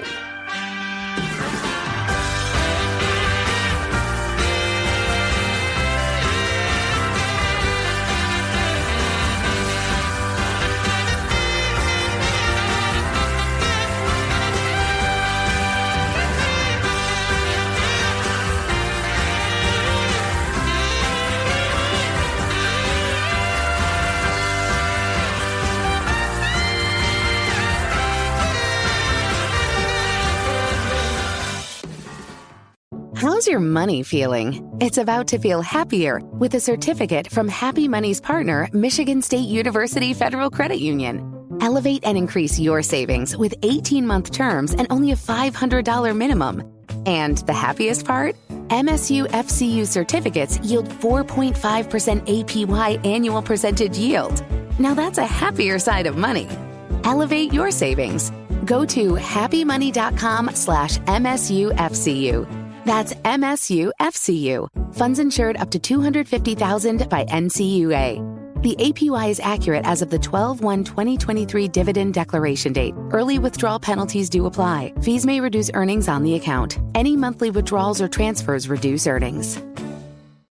Speaker 7: How's your money feeling? It's about to feel happier with a certificate from Happy Money's partner, Michigan State University Federal Credit Union. Elevate and increase your savings with 18-month terms and only a $500 minimum. And the happiest part? MSU FCU certificates yield 4.5% APY annual percentage yield. Now that's a happier side of money. Elevate your savings. Go to happymoney.com/MSUFCU. That's MSUFCU. Funds insured up to $250,000 by NCUA. The APY is accurate as of the 12/1/2023 dividend declaration date. Early withdrawal penalties do apply. Fees may reduce earnings on the account. Any monthly withdrawals or transfers reduce earnings.